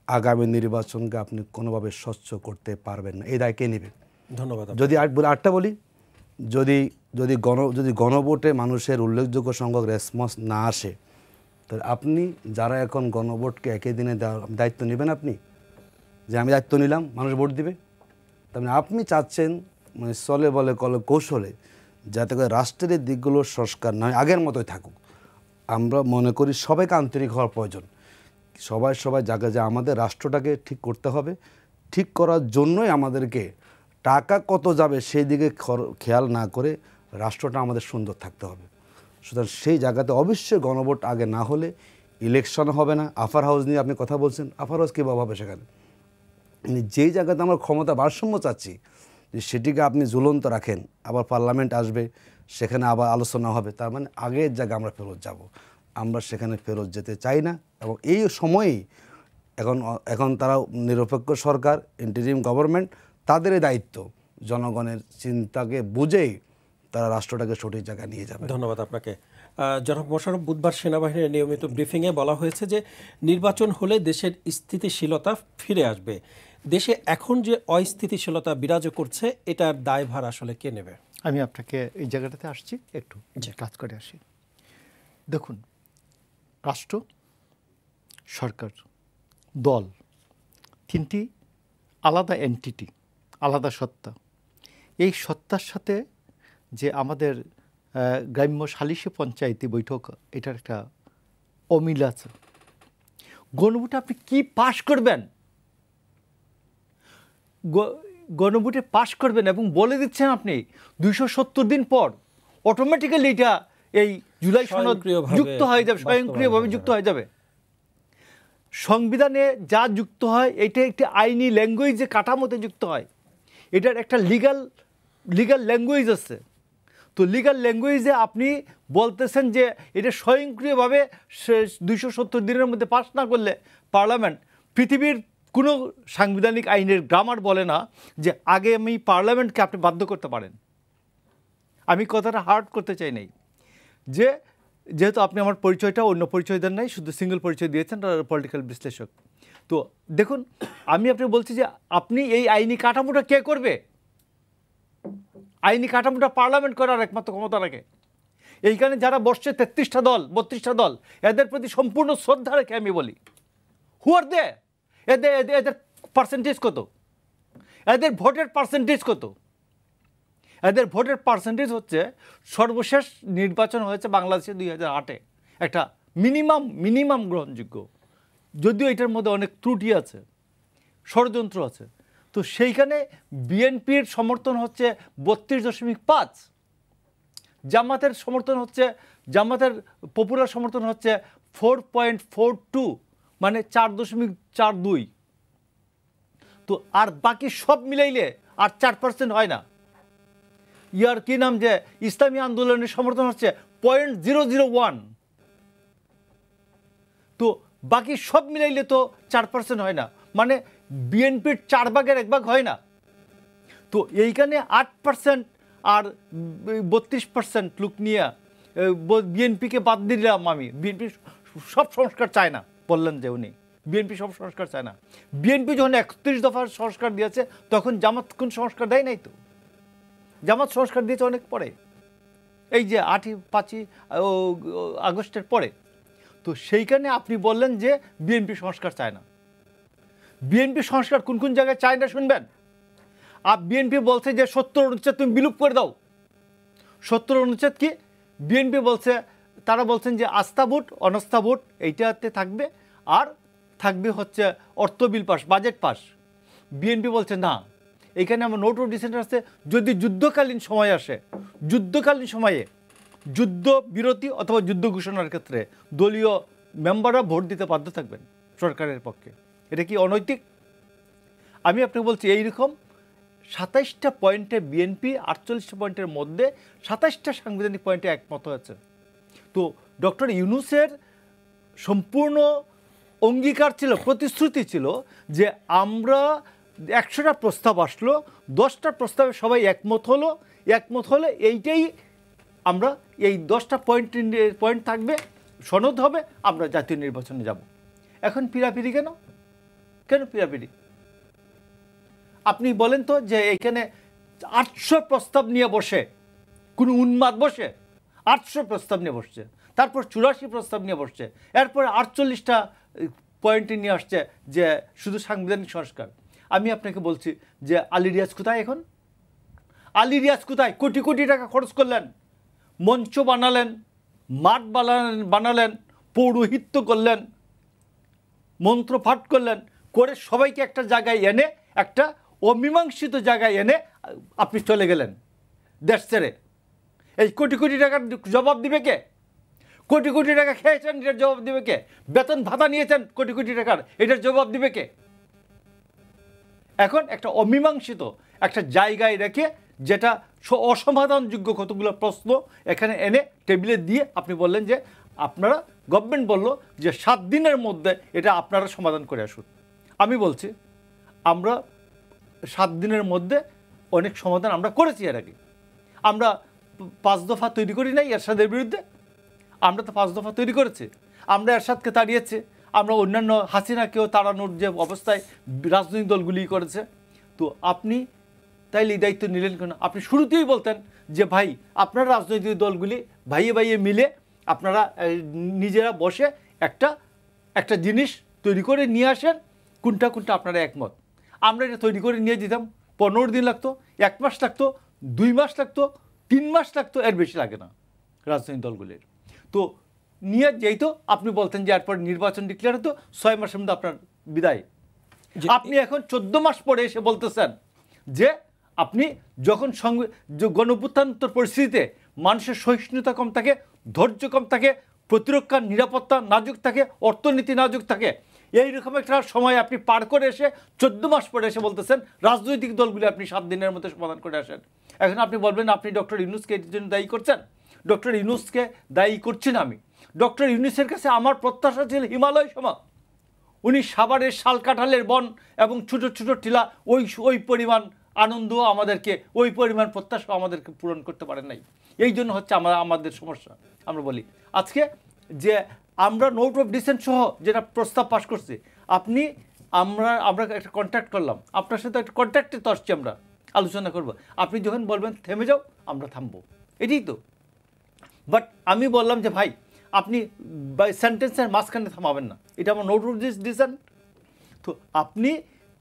Speaker 1: আগামী নির্বাচনকে আপনি কোনোভাবে স্বচ্ছ করতে পারবেন না। এই দায় কে নেবে?
Speaker 3: ধন্যবাদ।
Speaker 1: যদি আটটা বলি, যদি গণভোটে মানুষের উল্লেখযোগ্য সংখ্যক রেসপন্স না আসে, তাহলে আপনি যারা এখন গণভোটকে একই দিনে দায়িত্ব নেবেন, আপনি যে আমি দায়িত্ব নিলাম, মানুষ ভোট দিবে। তার মানে আপনি চাচ্ছেন মানে চলে বলে কৌশলে যাতে করে রাষ্ট্রের দিকগুলো সংস্কার নয় আগের মতোই থাকুক। আমরা মনে করি সবাইকে আন্তরিক হওয়ার প্রয়োজন। সবাই জায়গায় যে আমাদের রাষ্ট্রটাকে ঠিক করতে হবে, ঠিক করার জন্যই আমাদেরকে টাকা কত যাবে সেই দিকে খেয়াল না করে রাষ্ট্রটা আমাদের সুন্দর থাকতে হবে। সুতরাং সেই জায়গাতে অবশ্যই গণভোট আগে না হলে ইলেকশন হবে না। আফার হাউস নিয়ে আপনি কথা বলছেন, আফার হাউস কীভাবে হবে সেখানে? যেই জায়গাতে আমরা ক্ষমতা ভারসাম্য চাচ্ছি, যে সেটিকে আপনি ঝুলন্ত রাখেন, আবার পার্লামেন্ট আসবে, সেখানে আবার আলোচনা হবে, তার মানে আগের জায়গায় আমরা ফেরত যাব। আমরা সেখানে ফেরত যেতে চাই না। এবং এই সময়েই এখন তারা নিরপেক্ষ সরকার, ইন্টারিম গভর্নমেন্ট, তাদেরই দায়িত্ব জনগণের চিন্তাকে বুঝেই তারা রাষ্ট্রটাকে সঠিক জায়গায় নিয়ে যাবে।
Speaker 3: ধন্যবাদ আপনাকে। জনাব মোশাররফ, বুধবার সেনাবাহিনীর নিয়মিত ব্রিফিংয়ে বলা হয়েছে যে নির্বাচন হলে দেশের স্থিতিশীলতা ফিরে আসবে। দেশে এখন যে অস্থিতিশীলতা বিরাজ করছে, এটার দায়ভার আসলে কে নেবে?
Speaker 2: আমি আপনাকে এই জায়গাটাতে আসছি, একটু কাজ করে আসি। দেখুন, রাষ্ট্র, সরকার, দল, 3টি আলাদা এন্টিটি, আলাদা সত্তা। এই সত্তার সাথে যে আমাদের গ্রাম্য সালিশি পঞ্চায়েতি বৈঠক, এটার একটা অমিল আছে। গণভোটে আপনি কি পাশ করবেন, গণভোটে পাশ করবেন এবং বলে দিচ্ছেন আপনি 270 দিন পর অটোমেটিক্যালি এটা এই জুলাই সনদ যুক্ত হয়ে যাবে, স্বয়ংক্রিয়ভাবে যুক্ত হয়ে যাবে। সংবিধানে যা যুক্ত হয় এটা একটি আইনি ল্যাঙ্গুয়েজে কাঠামোতে যুক্ত হয়। এটার একটা লিগাল ল্যাঙ্গুয়েজ আছে। তো লিগাল ল্যাঙ্গুয়েজে আপনি বলতেছেন যে এটা স্বয়ংক্রিয়ভাবে 270 দিনের মধ্যে পাস না করলে পার্লামেন্ট, পৃথিবীর কোনো সাংবিধানিক আইনের গ্রামার বলে না যে আগে আমি পার্লামেন্টকে আপনি বাধ্য করতে পারেন। আমি কথাটা হার্ড করতে চাই নাই, যেহেতু আপনি আমার পরিচয়টা অন্য পরিচয় দেন নাই, শুধু সিঙ্গেল পরিচয় দিয়েছেন, পলিটিক্যাল বিশ্লেষক। তো দেখুন, আমি আপনাকে বলছি যে আপনি এই আইনি কাঠামোটা কে করবে? আইনি কাঠামোটা পার্লামেন্ট করার একমাত্র ক্ষমতা রাখে। এইখানে যারা বসছে 33টা দল 32টা দল, এদের প্রতি সম্পূর্ণ শ্রদ্ধা রেখে আমি বলি, হু আর দে? এদের পার্সেন্টেজ কত? এদের ভোটের পার্সেন্টেজ কত? এদের ভোটের পার্সেন্টেজ হচ্ছে সর্বশেষ নির্বাচন হয়েছে বাংলাদেশে 2008-এ, একটা মিনিমাম গ্রহণযোগ্য, যদিও এটার মধ্যে অনেক ত্রুটি আছে, ষড়যন্ত্র আছে। তো সেইখানে বিএনপির সমর্থন হচ্ছে 32.5, জামাতের সমর্থন হচ্ছে, জামাতের পপুলার সমর্থন হচ্ছে 4.42, মানে 4.42। তো আর বাকি সব মিলাইলে আর 4% হয় না। ইয়ার কি নাম যে ইসলামী আন্দোলনের সমর্থন হচ্ছে 0.001। তো বাকি সব মিলাইলে তো 4% হয় না, মানে বিএনপির 4 ভাগের 1 ভাগ হয় না। তো এইখানে 8% আর 32% লোক নিয়ে বিএনপিকে বাদ দিলাম আমি। বিএনপি সব সংস্কার চায় না, বললেন যে উনি বিএনপি সব সংস্কার চায় না। বিএনপি যখন 31 দফার সংস্কার দিয়েছে তখন জামাত কোন সংস্কার দেয় নাই তো, জামাত সংস্কার দিয়েছে অনেক পরে, এই যে 5ই আগস্টের পরে। তো সেইখানে আপনি বললেন যে বিএনপি সংস্কার চায় না। বিএনপি সংস্কার কোন কোন জায়গায় চায় না শুনবেন। আর বিএনপি বলছে যে 70 অনুচ্ছেদ তুমি বিলুপ করে দাও। 70 অনুচ্ছেদ কি? বিএনপি বলছে, তারা বলছেন যে আস্থা ভোট অনাস্থা ভোট এইটাতে থাকবে, আর থাকবে হচ্ছে অর্থ bill pass, budget pass. BNP বলছে না, এখানে আমার নোট অফ ডিসেন্ট আছে, যদি যুদ্ধকালীন সময় আসে, যুদ্ধকালীন সময়ে যুদ্ধ বিরতি অথবা যুদ্ধ ঘোষণার ক্ষেত্রে দলীয় মেম্বাররা ভোট দিতে বাধ্য থাকবেন সরকারের পক্ষে। এটা কি অনৈতিক? আমি আপনাকে বলছি এইরকম 27টা পয়েন্টে বিএনপি 48টা পয়েন্টের মধ্যে 27টা সাংবিধানিক পয়েন্টে একমত হয়েছে। তো ডক্টর ইউনূসের সম্পূর্ণ অঙ্গীকার ছিল, প্রতিশ্রুতি ছিল যে আমরা 100টা প্রস্তাব আসলো, 10টা প্রস্তাবে সবাই একমত হলে এইটাই আমরা এই 10টা পয়েন্ট থাকবে, সনদ হবে, আমরা জাতীয় নির্বাচনে যাব। এখন পিরাপিরি কেন পিরাপিরি? আপনি বলেন তো যে এখানে 800 প্রস্তাব নিয়ে বসে কোন উন্মাদ বসে 800 প্রস্তাব নিয়ে বসছে, তারপর 84 প্রস্তাব নিয়ে বসছে, এরপরে 48টা পয়েন্ট নিয়ে আসছে যে শুধু সাংবিধানিক সংস্কার। আমি আপনাকে বলছি যে আলী রিয়াজ কোথায়? এখন আলী রিয়াজ কোথায়? কোটি কোটি টাকা খরচ করলেন, মঞ্চ বানালেন, মাঠ বানালেন, পৌরোহিত্য করলেন, মন্ত্র পাঠ করলেন, করে সবাইকে একটা জায়গায় এনে, একটা অমীমাংসিত জায়গায় এনে আপনি চলে গেলেন দেশ ছেড়ে। এই কোটি কোটি টাকার জবাব দিবে কে? কোটি কোটি টাকা খেয়েছেন, এটার জবাব দিবে কে? বেতন ভাতা নিয়েছেন কোটি কোটি টাকার, এটার জবাব দিবে কে? এখন একটা অমীমাংসিত একটা জায়গায় রেখে, যেটা অসমাধানযোগ্য কতগুলো প্রশ্ন এখানে এনে টেবিলে দিয়ে আপনি বললেন যে আপনারা, গভর্নমেন্ট বলল যে 7 দিনের মধ্যে এটা আপনারা সমাধান করে আসুন। আমি বলছি আমরা 7 দিনের মধ্যে অনেক সমাধান আমরা করেছি। এর আগে আমরা 5 দফা তৈরি করি নাই এরশাদের বিরুদ্ধে? আমরা তো 5 দফা তৈরি করেছি। আমরা এরশাদকে তাড়িয়েছি, আমরা অন্যান্য হাসিনাকেও তাড়ানোর যে অবস্থায় রাজনৈতিক দলগুলি করেছে। তো আপনি তাইলে এই দায়িত্ব নিলেন কেন? আপনি শুরুতেই বলতেন যে ভাই আপনারা রাজনৈতিক দলগুলি ভাইয়ে মিলে আপনারা নিজেরা বসে একটা জিনিস তৈরি করে নিয়ে আসেন, কোনটা আপনারা একমত। আমরা এটা তৈরি করে নিয়ে দিতাম, 15 দিন লাগতো, 1 মাস লাগতো, 2 মাস লাগতো, 3 মাস লাগতো, এর বেশি লাগে না রাজনৈতিক দলগুলির। তো নিয়ে যেহেতু আপনি বলতেন যে এরপর নির্বাচন ডিক্লেয়ার হতো, 6 মাসের মধ্যে আপনার বিদায়। আপনি এখন 14 মাস পরে এসে বলতেছেন যে আপনি যখন গণঅভ্যুত্থানোত্তর পরিস্থিতিতে মানুষের সহিষ্ণুতা কম থাকে, ধৈর্য কম থাকে, প্রতিরক্ষার নিরাপত্তা নাজুক থাকে, অর্থনীতি নাজুক থাকে, এইরকম একটা সময় আপনি পার করে এসে 14 মাস পরে এসে বলতেছেন রাজনৈতিক দলগুলি আপনি 7 দিনের মধ্যে সমাধান করে আসেন। এখন আপনি বলবেন আপনি ডক্টর ইউনূসকে এর জন্য দায়ী করছেন। ডক্টর ইউনূসকে দায়ী করছি না আমি। ডক্টর ইউনূসের কাছে আমার প্রত্যাশা ছিল হিমালয় সমান। উনি সাভারের শালকাঠালের বন এবং ছোট ছোট টিলা ওই পরিমাণ আনন্দ আমাদেরকে, ওই পরিমাণ প্রত্যাশা আমাদেরকে পূরণ করতে পারেন নাই। এই জন্য হচ্ছে আমাদের সমস্যা। আমরা বলি আজকে যে আমরা নোট অফ ডিসেন্ট সহ যেটা প্রস্তাব পাশ করছি, আমরা একটা কন্ট্যাক্ট করলাম, আপনার সাথে একটা কন্ট্যাক্টে তো আসছি, আমরা আলোচনা করব। আপনি যখন বলবেন থেমে যাও, আমরা থামবো, এটাই তো। বাট আমি বললাম যে ভাই আপনি সেন্টেন্সের মাঝখানে থামাবেন না, এটা আমার নোট অফ ডিসেন্ট। তো আপনি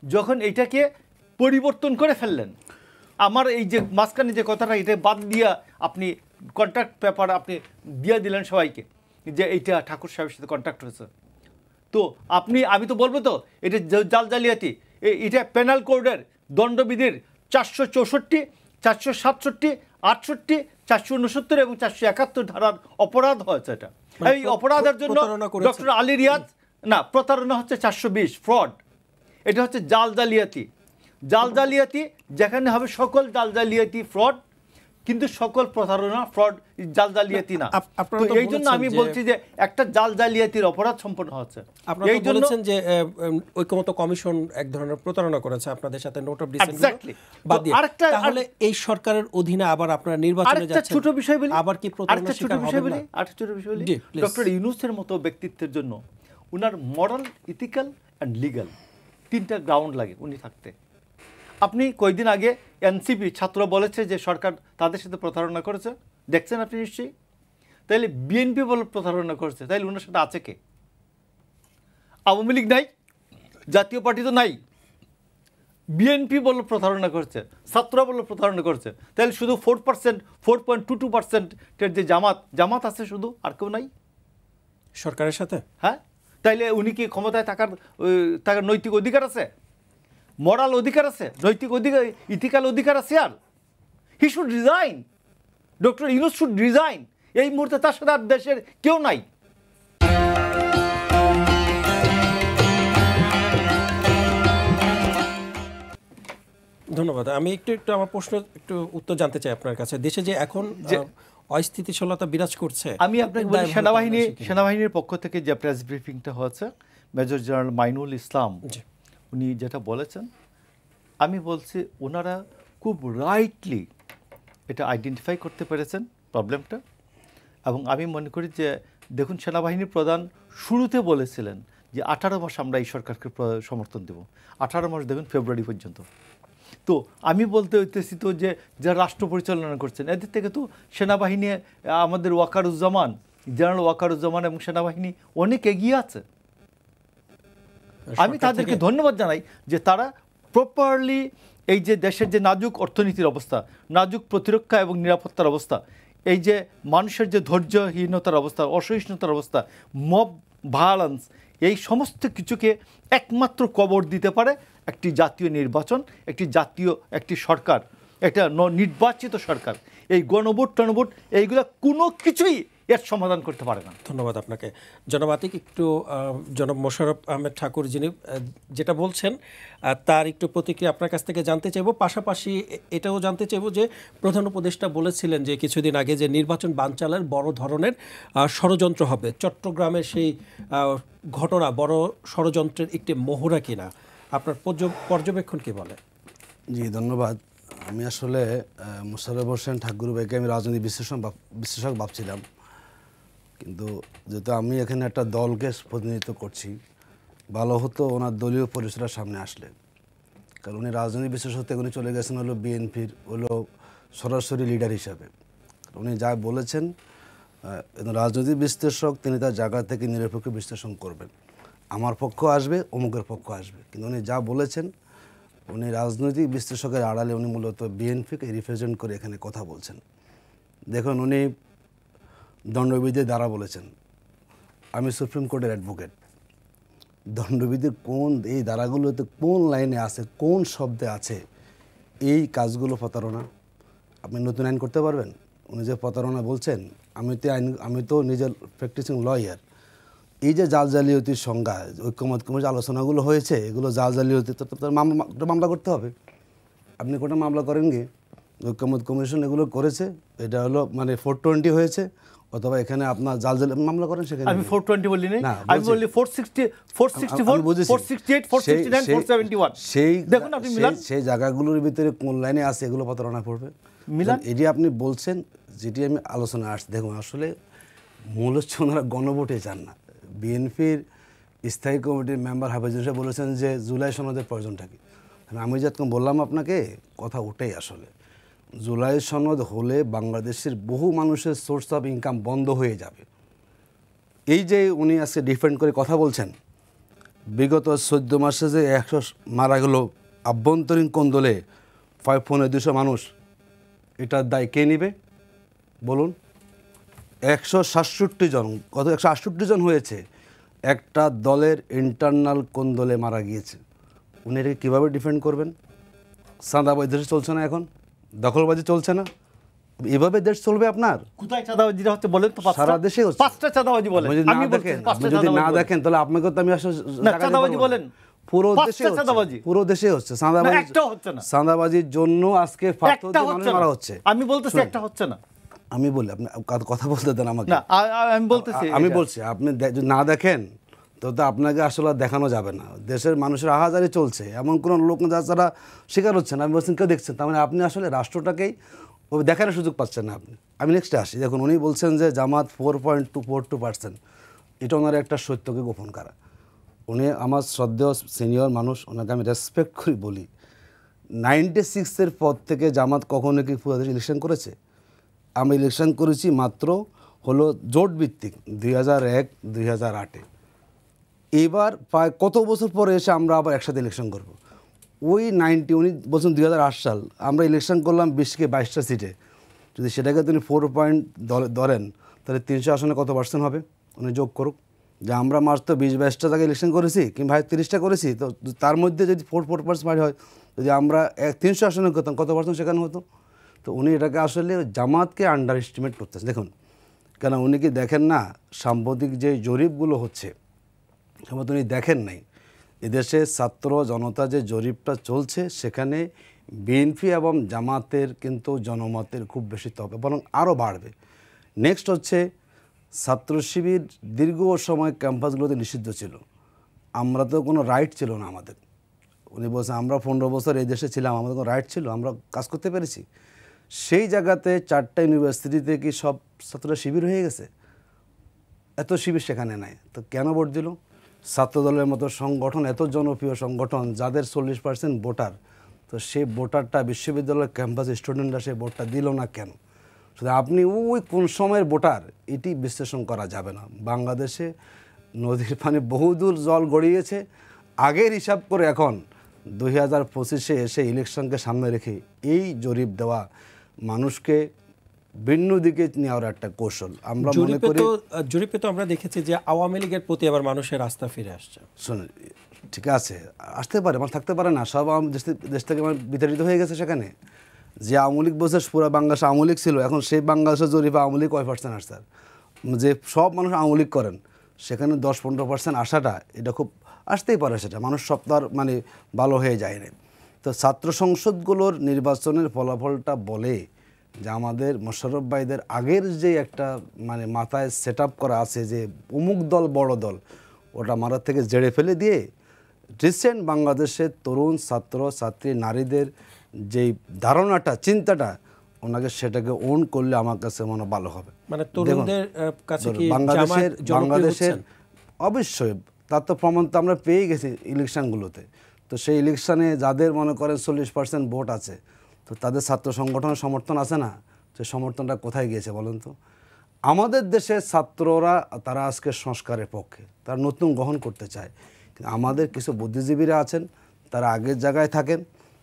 Speaker 2: যখন এটাকে পরিবর্তন করে ফেললেন, আমার এই যে মাঝখানে যে কথাটা, এটা বাদ দিয়া আপনি কন্ট্রাক্ট পেপার আপনি দিয়ে দিলেন সবাইকে যে এইটা ঠাকুর সাহেবের সাথে কন্ট্রাক্ট হয়েছে। তো আমি তো বলবো তো এটা জালজালিয়াতি। এটা পেনাল কোডের দণ্ডবিধির 464, 467, 68, 469 এবং 471 ধারার অপরাধ হয়েছে। এটা এই অপরাধের জন্য ডক্টর আলী রিয়াজ না, প্রতারণা হচ্ছে 420, ফ্রড। এটা হচ্ছে জালজালিয়াতি। জালজালিয়াতি যেখানে হবে সকল জালজালিয়াতি ফ্রড, কিন্তু সকল প্রতারণা ফ্রড জালজালিয়াতি না। তো এই জন্য আমি বলছি যে একটা জালজালিয়াতির অপরাধ সম্পন্ন হচ্ছে।
Speaker 3: আপনারা বলেছেন যে ঐকমত্য কমিশন এক ধরনের প্রতারণা করেছে আপনাদের সাথে, নোট অফ ডিসেন্ট বাদ দিয়ে। তাহলে এই সরকারের অধীনে আবার আপনারা নির্বাচনে যাচ্ছেন,
Speaker 2: ছোট বিষয় বলি,
Speaker 3: আবার কি প্রতারণার শিকার হবেন না?
Speaker 2: আরেকটা ছোট বিষয় বলি, ডক্টর ইউনূসের মতো ব্যক্তিত্বের জন্য উনার মরাল, ইথিক্যাল অ্যান্ড লিগ্যাল 3টা গ্রাউন্ড লাগে উনি থাকতে। আপনি কয়েকদিন আগে এনসিপি ছাত্র বলেছে যে সরকার তাদের সাথে প্রতারণা করেছে, দেখছেন আপনি নিশ্চয়ই। তাইলে বিএনপি বলে প্রতারণা করেছে, তাইলে ওনার সাথে আছে কে? আওয়ামী লীগ নাই, জাতীয় পার্টি তো নাই, বিএনপি বলে প্রতারণা করেছে, ছাত্ররা বলে প্রতারণা করেছে। তাহলে শুধু 4%, 4.22%-এর যে জামাত আছে শুধু, আর কেউ নাই
Speaker 3: সরকারের সাথে।
Speaker 2: হ্যাঁ, তাইলে উনি কি ক্ষমতায় থাকার নৈতিক অধিকার আছে, মরাল অধিকার আছে, নৈতিক অধিকার, ইথিক্যাল অধিকার আছে? আর he should resign, doctor Yunus should resign. এই মুহূর্তে তার সাথে আর দেশের কেউ নাই।
Speaker 3: ধন্যবাদ। আমি একটু আমার প্রশ্ন একটু উত্তর জানতে চাই আপনার কাছে। দেশে যে এখন অস্থিতিশীলতা বিরাজ করছে,
Speaker 2: আমি আপনাকে বলি, সেনাবাহিনীর পক্ষ থেকে যে প্রেস ব্রিফিংটা হয়েছে, মেজর জেনারেল মাইনুল ইসলাম উনি যেটা বলেছেন, আমি বলছি ওনারা খুব রাইটলি এটা আইডেন্টিফাই করতে পেরেছেন প্রবলেমটা। এবং আমি মনে করি যে দেখুন, সেনাবাহিনীর প্রধান শুরুতে বলেছিলেন যে 18 মাস আমরা এই সরকারকে সমর্থন দেব, 18 মাস দেখুন ফেব্রুয়ারি পর্যন্ত। তো আমি বলতে হইতেছি তো যে যারা রাষ্ট্র পরিচালনা করছেন এদের থেকে তো সেনাবাহিনী, আমাদের ওয়াকারুজ্জামান, জেনারেল ওয়াকারুজ্জামান এবং সেনাবাহিনী অনেক এগিয়ে আছে। আমি তাদেরকে ধন্যবাদ জানাই যে তারা প্রপারলি এই যে দেশের যে নাজুক অর্থনীতির অবস্থা, নাজুক প্রতিরক্ষা এবং নিরাপত্তার অবস্থা, এই যে মানুষের যে ধৈর্যহীনতার অবস্থা, অসহিষ্ণুতার অবস্থা, মব ভায়োলেন্স, এই সমস্ত কিছুকে একমাত্র কবর দিতে পারে একটি জাতীয় নির্বাচন, একটি সরকার, একটা নির্বাচিত সরকার। এই গণভোট টনভোট এইগুলো কোনো কিছুই এর সমাধান করতে পারে না।
Speaker 3: ধন্যবাদ আপনাকে। জনাব আতিক, একটু জনাব মোশাররফ আহমেদ ঠাকুর যিনি যেটা বলছেন তার একটু প্রতিক্রিয়া আপনার কাছ থেকে জানতে চাইব। পাশাপাশি এটাও জানতে চাইব যে প্রধান উপদেষ্টা বলেছিলেন যে কিছুদিন আগে যে নির্বাচন বানচালের বড় ধরনের ষড়যন্ত্র হবে, চট্টগ্রামের সেই ঘটনা বড় ষড়যন্ত্রের একটি মহড়া কিনা, আপনার পর্যবেক্ষণ কি বলে?
Speaker 1: জি ধন্যবাদ। আমি আসলে মোশাররফ হোসেন ঠাকুর ভাইকে আমি রাজনীতি বিশ্লেষক ভাবছিলাম, কিন্তু যেহেতু আমি এখানে একটা দলকে প্রতিনিধিত্ব করছি, ভালো হতো ওনার দলীয় পরিচয়ের সামনে আসলে। কারণ উনি রাজনীতি বিশ্লেষক থেকে উনি চলে গেছেন হলো বিএনপির সরাসরি লিডার হিসাবে। উনি যা বলেছেন, রাজনৈতিক বিশ্লেষক তিনি তার জায়গা থেকে নিরপেক্ষ বিশ্লেষণ করবেন, আমার পক্ষ আসবে, অমুকের পক্ষ আসবে। কিন্তু উনি যা বলেছেন, উনি রাজনৈতিক বিশ্লেষকের আড়ালে উনি মূলত বিএনপিকে রিপ্রেজেন্ট করে এখানে কথা বলছেন। দেখুন, উনি দণ্ডবিধির দ্বারা বলেছেন, আমি সুপ্রিম কোর্টের অ্যাডভোকেট, দণ্ডবিধির এই ধারাগুলোতে কোন লাইনে আছে, কোন শব্দে আছে এই কাজগুলো প্রতারণা? আপনি নতুন আইন করতে পারবেন? উনি যে প্রতারণা বলছেন, আমি তো নিজের প্র্যাকটিসিং লয়ার। এই যে জালজালিয়াতির সংজ্ঞা, ঐক্যমত কমিটির আলোচনাগুলো হয়েছে, এগুলো জালজালিয়াতি, তো মামলা করতে হবে। আপনি কোটা মামলা করেন গিয়ে, ঐক্যমত কমিশন এগুলো করেছে, এটা হলো মানে 420 হয়েছে, অথবা এখানে আপনার জালজালি মামলা করেন, সেখানে
Speaker 2: আমি 420 বলি না, আমি বলি 460, 464, 468, 469, 471। দেখুন আপনি মিলান,
Speaker 1: সেই জায়গাগুলোর ভিতরে কোন লাইনে আছে এগুলো প্রতারণা পড়বে মিলান। এটি আপনি বলছেন, যেটি আমি আলোচনা আসছি। দেখুন, আসলে মূল হচ্ছে ওনারা গণভোটে চান না। বিএনপির স্থায়ী কমিটির মেম্বার হাফিজুল সাহেব বলেছেন যে জুলাই সনদের প্রয়োজনটা কি। আমি যেরকম বললাম আপনাকে, কথা ওটাই আসলে। জুলাই সনদ হলে বাংলাদেশের বহু মানুষের সোর্স অফ ইনকাম বন্ধ হয়ে যাবে। এই যে উনি আজকে ডিফেন্ড করে কথা বলছেন, বিগত 14 মাসে যে 100 মারা গেল আভ্যন্তরীণ কোন্দলে 200 মানুষ, এটার দায় কে নেবে বলুন? 167 জন, কত 168 জন হয়েছে একটা দলের ইন্টারনাল কোন দলে মারা গিয়েছে, উনি এটাকে কীভাবে ডিফেন্ড করবেন? চাঁদাবাজি দেশে চলছে না, এখন দখলবাজি চলছে না, এভাবে দেশ চলবে আপনার?
Speaker 2: কোথায় চাঁদাবাজিটা হচ্ছে বলেন তো?
Speaker 1: সারা দেশে হচ্ছে।
Speaker 2: 5টা চাঁদাবাজি বলেন।
Speaker 1: আপনি যদি না দেখেন, আপনি যদি না দেখেন তাহলে আপনাকে তো আমি আসলে
Speaker 2: চাঁদাবাজি বলেন।
Speaker 1: পুরো দেশে হচ্ছে, পুরো দেশে হচ্ছে চাঁদাবাজি,
Speaker 2: একটাও হচ্ছে না।
Speaker 1: চাঁদাবাজির জন্য আজকে মানুষ মারা হচ্ছে।
Speaker 2: আমি বলতেছি একটা হচ্ছে না।
Speaker 1: আমি বলি, আপনি কথা বলতে দেন আমাকে।
Speaker 2: না, আমি বলতেছি,
Speaker 1: আমি বলছি আপনি যদি না দেখেন তো আপনাকে আসলে দেখানো যাবে না। দেশের মানুষের আহাজারি চলছে, এমন কোনো লোক যারা শিকার হচ্ছেন, আমি বলছেন কেউ দেখছেন, তার মানে আপনি আসলে রাষ্ট্রটাকেই ওই দেখার সুযোগ পাচ্ছেন না আপনি। আমি নেক্সটে আসি। দেখুন, উনি বলছেন যে জামাত 4.242%, এটা ওনার একটা সত্যকে গোপন করা। উনি আমার শ্রদ্ধেয় সিনিয়র মানুষ, ওনাকে আমি রেসপেক্ট করি বলি, 96-এর পর থেকে জামাত কখনো কি পুরো দেশে ইলেকশন করেছে? আমরা ইলেকশন করেছি মাত্র হলো জোট ভিত্তিক 2001-2008-এ। এবার প্রায় কত বছর পরে এসে আমরা আবার একসাথে ইলেকশন করব। ওই 90 উনি বলছেন 2008 সাল আমরা ইলেকশন করলাম 20কে 22টা সিটে, যদি সেটাকে তিনি 4 পয়েন্ট ধরেন তাহলে 300 আসনে কত পার্সেন্ট হবে? উনি যোগ করুক যে আমরা মাত্র 20-22টা জায়গায় ইলেকশন করেছি কিংবা 30টা করেছি, তো তার মধ্যে যদি 4% হয়, যদি আমরা 300 আসনে করতাম কত পার্সেন্ট সেখানে হতো? তো উনি এটাকে আসলে জামাতকে আন্ডার এস্টিমেট করতেছে। দেখুন, কেন উনি কি দেখেন না সাম্প্রতিক যে জরিপগুলো হচ্ছে, সেটা উনি দেখেন নাই? এদেশে ছাত্র জনতা যে জরিপটা চলছে সেখানে বিএনপি এবং জামাতের কিন্তু জনমতের খুব বেশি তবে, বরং আরও বাড়বে। নেক্সট হচ্ছে ছাত্র শিবির দীর্ঘ সময় ক্যাম্পাসগুলোতে নিষিদ্ধ ছিল, আমরা তো কোনো রাইট ছিল না আমাদের। উনি বলছেন আমরা 15 বছর এই দেশে ছিলাম, আমাদের কোনো রাইট ছিল, আমরা কাজ করতে পেরেছি। সেই জায়গাতে 4টা ইউনিভার্সিটিতে কি সব ছাত্ররা শিবির হয়ে গেছে? এত শিবির সেখানে নাই, তো কেন ভোট দিল? ছাত্রদলের মতো সংগঠন, এত জনপ্রিয় সংগঠন যাদের 40% ভোটার, তো সেই ভোটারটা বিশ্ববিদ্যালয়ের ক্যাম্পাস স্টুডেন্টরা সেই ভোটটা দিল না কেন? শুধু আপনি ওই কোন সময়ের ভোটার এটি বিশ্লেষণ করা যাবে না। বাংলাদেশে নদীর পানি বহুদূর জল গড়িয়েছে, আগের হিসাব করে এখন 2025-এ এসে ইলেকশনকে সামনে রেখে এই জরিপ দেওয়া মানুষকে ভিন্ন দিকে নেওয়ার একটা কৌশল। আমরা মনে করি
Speaker 3: জরিপে তো আমরা দেখেছি যে আওয়ামী লীগের প্রতি আবার মানুষের আস্থা ফিরে আসছে।
Speaker 1: শুনুন, ঠিক আছে, আসতে পারে, মানে থাকতে পারে না, সব দেশ থেকে বিতাড়িত হয়ে গেছে। সেখানে যে আওয়ামী লীগ বলছে পুরো বাংলাদেশ আওয়ামী লীগ ছিল, এখন সেই বাংলাদেশের জরিপে আওয়ামী লীগ কয় পার্সেন্ট আসছে? যে সব মানুষ আওয়ামী লীগ করেন, সেখানে 10-15% আসাটা এটা খুব আসতেই পারে, সেটা মানুষ সব তার মানে ভালো হয়ে যায় না। তো ছাত্র সংসদগুলোর নির্বাচনের ফলাফলটা বলে যে আমাদের মোশাররফ ভাইদের আগের যে একটা মানে মাথায় সেট আপ করা আছে যে অমুক দল বড় দল, ওটা মাথার থেকে জেড়ে ফেলে দিয়ে রিসেন্ট বাংলাদেশের তরুণ ছাত্র ছাত্রী নারীদের যেই ধারণাটা চিন্তাটা ওনাকে সেটাকে ওন করলে আমার কাছে মনে ভালো হবে।
Speaker 3: মানে তরুণদের কাছে কি
Speaker 1: বাংলাদেশের অবশ্যই তার তো প্রমাণ তো আমরা পেয়ে গেছি ইলেকশনগুলোতে। তো সেই ইলেকশনে যাদের মনে করেন 40% ভোট আছে, তো তাদের ছাত্র সংগঠনের সমর্থন আছে না? সে সমর্থনটা কোথায় গিয়েছে বলেন তো? আমাদের দেশের ছাত্ররা তারা আজকে সংস্কারের পক্ষে, তারা নতুন গ্রহণ করতে চায়, কিন্তু আমাদের কিছু বুদ্ধিজীবীরা আছেন তারা আগের জায়গায় থাকেন,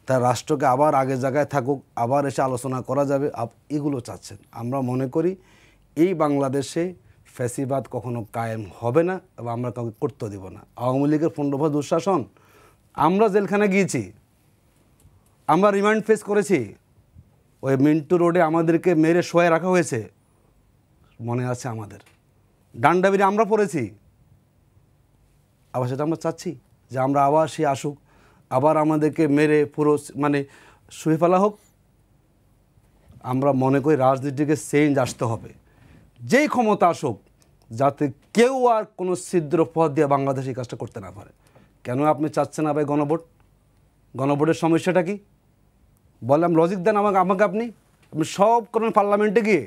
Speaker 1: তার রাষ্ট্রকে আবার আগের জায়গায় থাকুক, আবার এসে আলোচনা করা যাবে, এগুলো চাচ্ছেন। আমরা মনে করি এই বাংলাদেশে ফ্যাসিবাদ কখনো কায়েম হবে না এবং আমরা কাউকে করতে দেব না। আওয়ামী লীগের 15 বছর দুঃশাসন, আমরা জেলখানে গিয়েছি, আমরা রিমান্ড ফেস করেছি, ওই মিন্টু রোডে আমাদেরকে মেরে শোয়ে রাখা হয়েছে, মনে আছে আমাদের, ডান্ডাবিরি আমরা পড়েছি। আবার সেটা আমরা চাচ্ছি যে আমরা আবার সে আসুক, আবার আমাদেরকে মেরে পুরো মানে শুয়ে ফেলা হোক। আমরা মনে করি রাজনীতিকে চেঞ্জ আসতে হবে, যেই ক্ষমতা আসুক, যাতে কেউ আর কোনো ছিদ্র পথ দিয়ে বাংলাদেশ এই কাজটা করতে না পারে। কেন আপনি চাচ্ছেন না ভাই গণভোট? গণভোটের সমস্যাটা কি বললাম, লজিক দেন আমাকে আপনি সব করেন পার্লামেন্টে গিয়ে,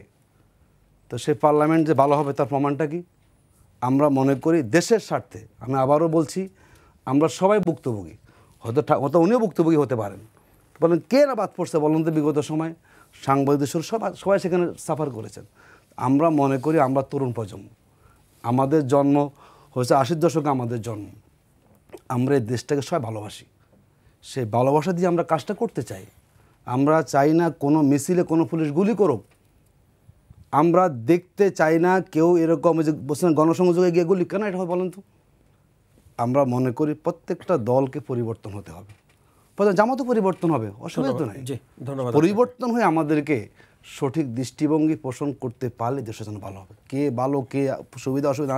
Speaker 1: তো সেই পার্লামেন্ট যে ভালো হবে তার প্রমাণটা কি? আমরা মনে করি দেশের স্বার্থে, আমি আবারও বলছি, আমরা সবাই ভুক্তভোগী, হয়তো উনিও ভুক্তভোগী হতে পারেন। বলেন কে না বাদ পড়ছে বলুন তো? বিগত সময় সাংবাদিক সবাই সেখানে সাফার করেছেন। আমরা মনে করি আমরা তরুণ প্রজন্ম, আমাদের জন্ম হয়েছে 80-র দশকে, আমাদের জন্ম, আমরা এই দেশটাকে সবাই ভালোবাসি, সেই ভালোবাসা দিয়ে আমরা কাজটা করতে চাই। আমরা চাই না কোনো মিছিলে কোনো পুলিশ গুলি করুক, আমরা দেখতে চাই না কেউ এরকম যে বলছেন গণসংযোগে গিয়ে গুলি, কেন এটা হয় বলেন তো? আমরা মনে করি প্রত্যেকটা দলকে পরিবর্তন হতে হবে, জামাতও পরিবর্তন হবে, অসুবিধা নাই,
Speaker 3: জি ধন্যবাদ।
Speaker 1: পরিবর্তন হয়ে আমাদেরকে সঠিক দৃষ্টিভঙ্গি পোষণ করতে পারলে দেশের জন্য ভালো হবে। কে ভালো কে সুবিধা অসুবিধা,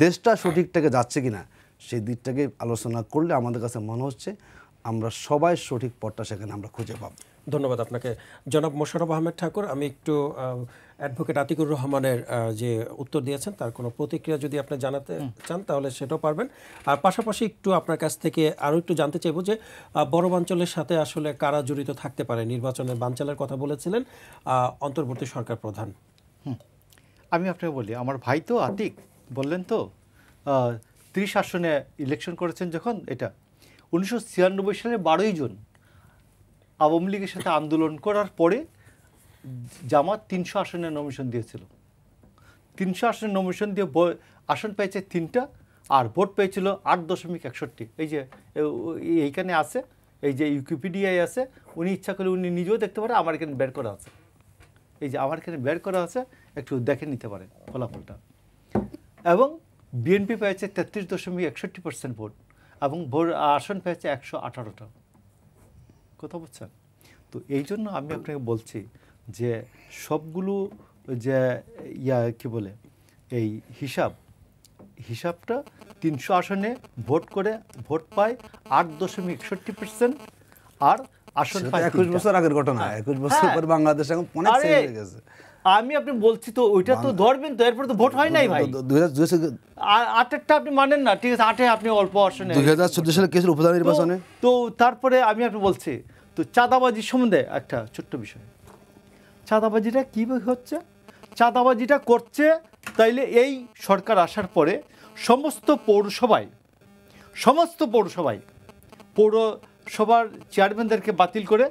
Speaker 1: দেশটা সঠিকটাকে যাচ্ছে কিনা সেই দিকটাকে আলোচনা করলে আমাদের কাছে মনে হচ্ছে আমরা সবাই সঠিক পথটা সেখানে আমরা খুঁজে পাব।
Speaker 3: ধন্যবাদ আপনাকে জনাব মোশাররফ আহমেদ ঠাকুর। আমি একটু অ্যাডভোকেট আতিকুর রহমানের যে উত্তর দিয়েছেন তার কোনো প্রতিক্রিয়া যদি আপনি জানাতে চান তাহলে সেটাও পারবেন। আর পাশাপাশি একটু আপনার কাছ থেকে আরও একটু জানতে চাইব যে বড় বানচালের সাথে আসলে কারা জড়িত থাকতে পারে। নির্বাচনের বানচালের কথা বলেছিলেন অন্তর্বর্তী সরকার প্রধান।
Speaker 2: আমি আপনাকে বলি, আমার ভাই তো আতিক বললেন তো 30 আসনে ইলেকশন করেছেন যখন, এটা 1996 সালে 12ই জুন আওয়ামী লীগের সাথে আন্দোলন করার পরে জামাত 300 আসনে নমিনেশন দিয়েছিল। 300 আসনে নমিনেশন দিয়ে আসন পেয়েছে 3টা, আর ভোট পেয়েছিল 8.61। এই যে এইখানে আছে, এই যে উইকিপিডিয়ায় আছে, উনি ইচ্ছা করলে উনি নিজেও দেখতে পারে, আমার এখানে বের করা আছে, এই যে আমার এখানে বের করা আছে, একটু দেখে নিতে পারেন ফলাফলটা। এবং বিএনপি পেয়েছে 33.61% ভোট, এবং আসন পেয়েছে 118টা। কথা বুঝছেন? তো এই জন্য আমি আপনাকে বলছি যে সবগুলো যে কি বলে এই হিসাবটা 300 আসনে ভোট করে ভোট পায় 8.61%, আর আসন পায়
Speaker 1: 21 বছর আগের ঘটনা, 21 বছর পর বাংলাদেশ এখন অনেক চেঞ্জ হয়ে গেছে।
Speaker 2: আমি আপনি বলছি তো ওইটা তো ধরবেন তো, এরপর তো ভোট হয় নাই ভাই। 8টা আপনি মানেন না, ঠিক আছে, 8-এ আপনি অল্প আসনে।
Speaker 1: 2014 সালে কেছিল উপজেলা নির্বাচনে।
Speaker 2: তো তারপরে আমি আপনি বলছি তো চাঁদাবাজি সম্বন্ধে একটা ছোট্ট বিষয়। চাঁদাবাজিটা কীভাবে হচ্ছে? চাঁদাবাজিটা করছে তাইলে এই সরকার আসার পরে সমস্ত পৌরসভায় পৌরসভার চেয়ারম্যানদেরকে বাতিল করে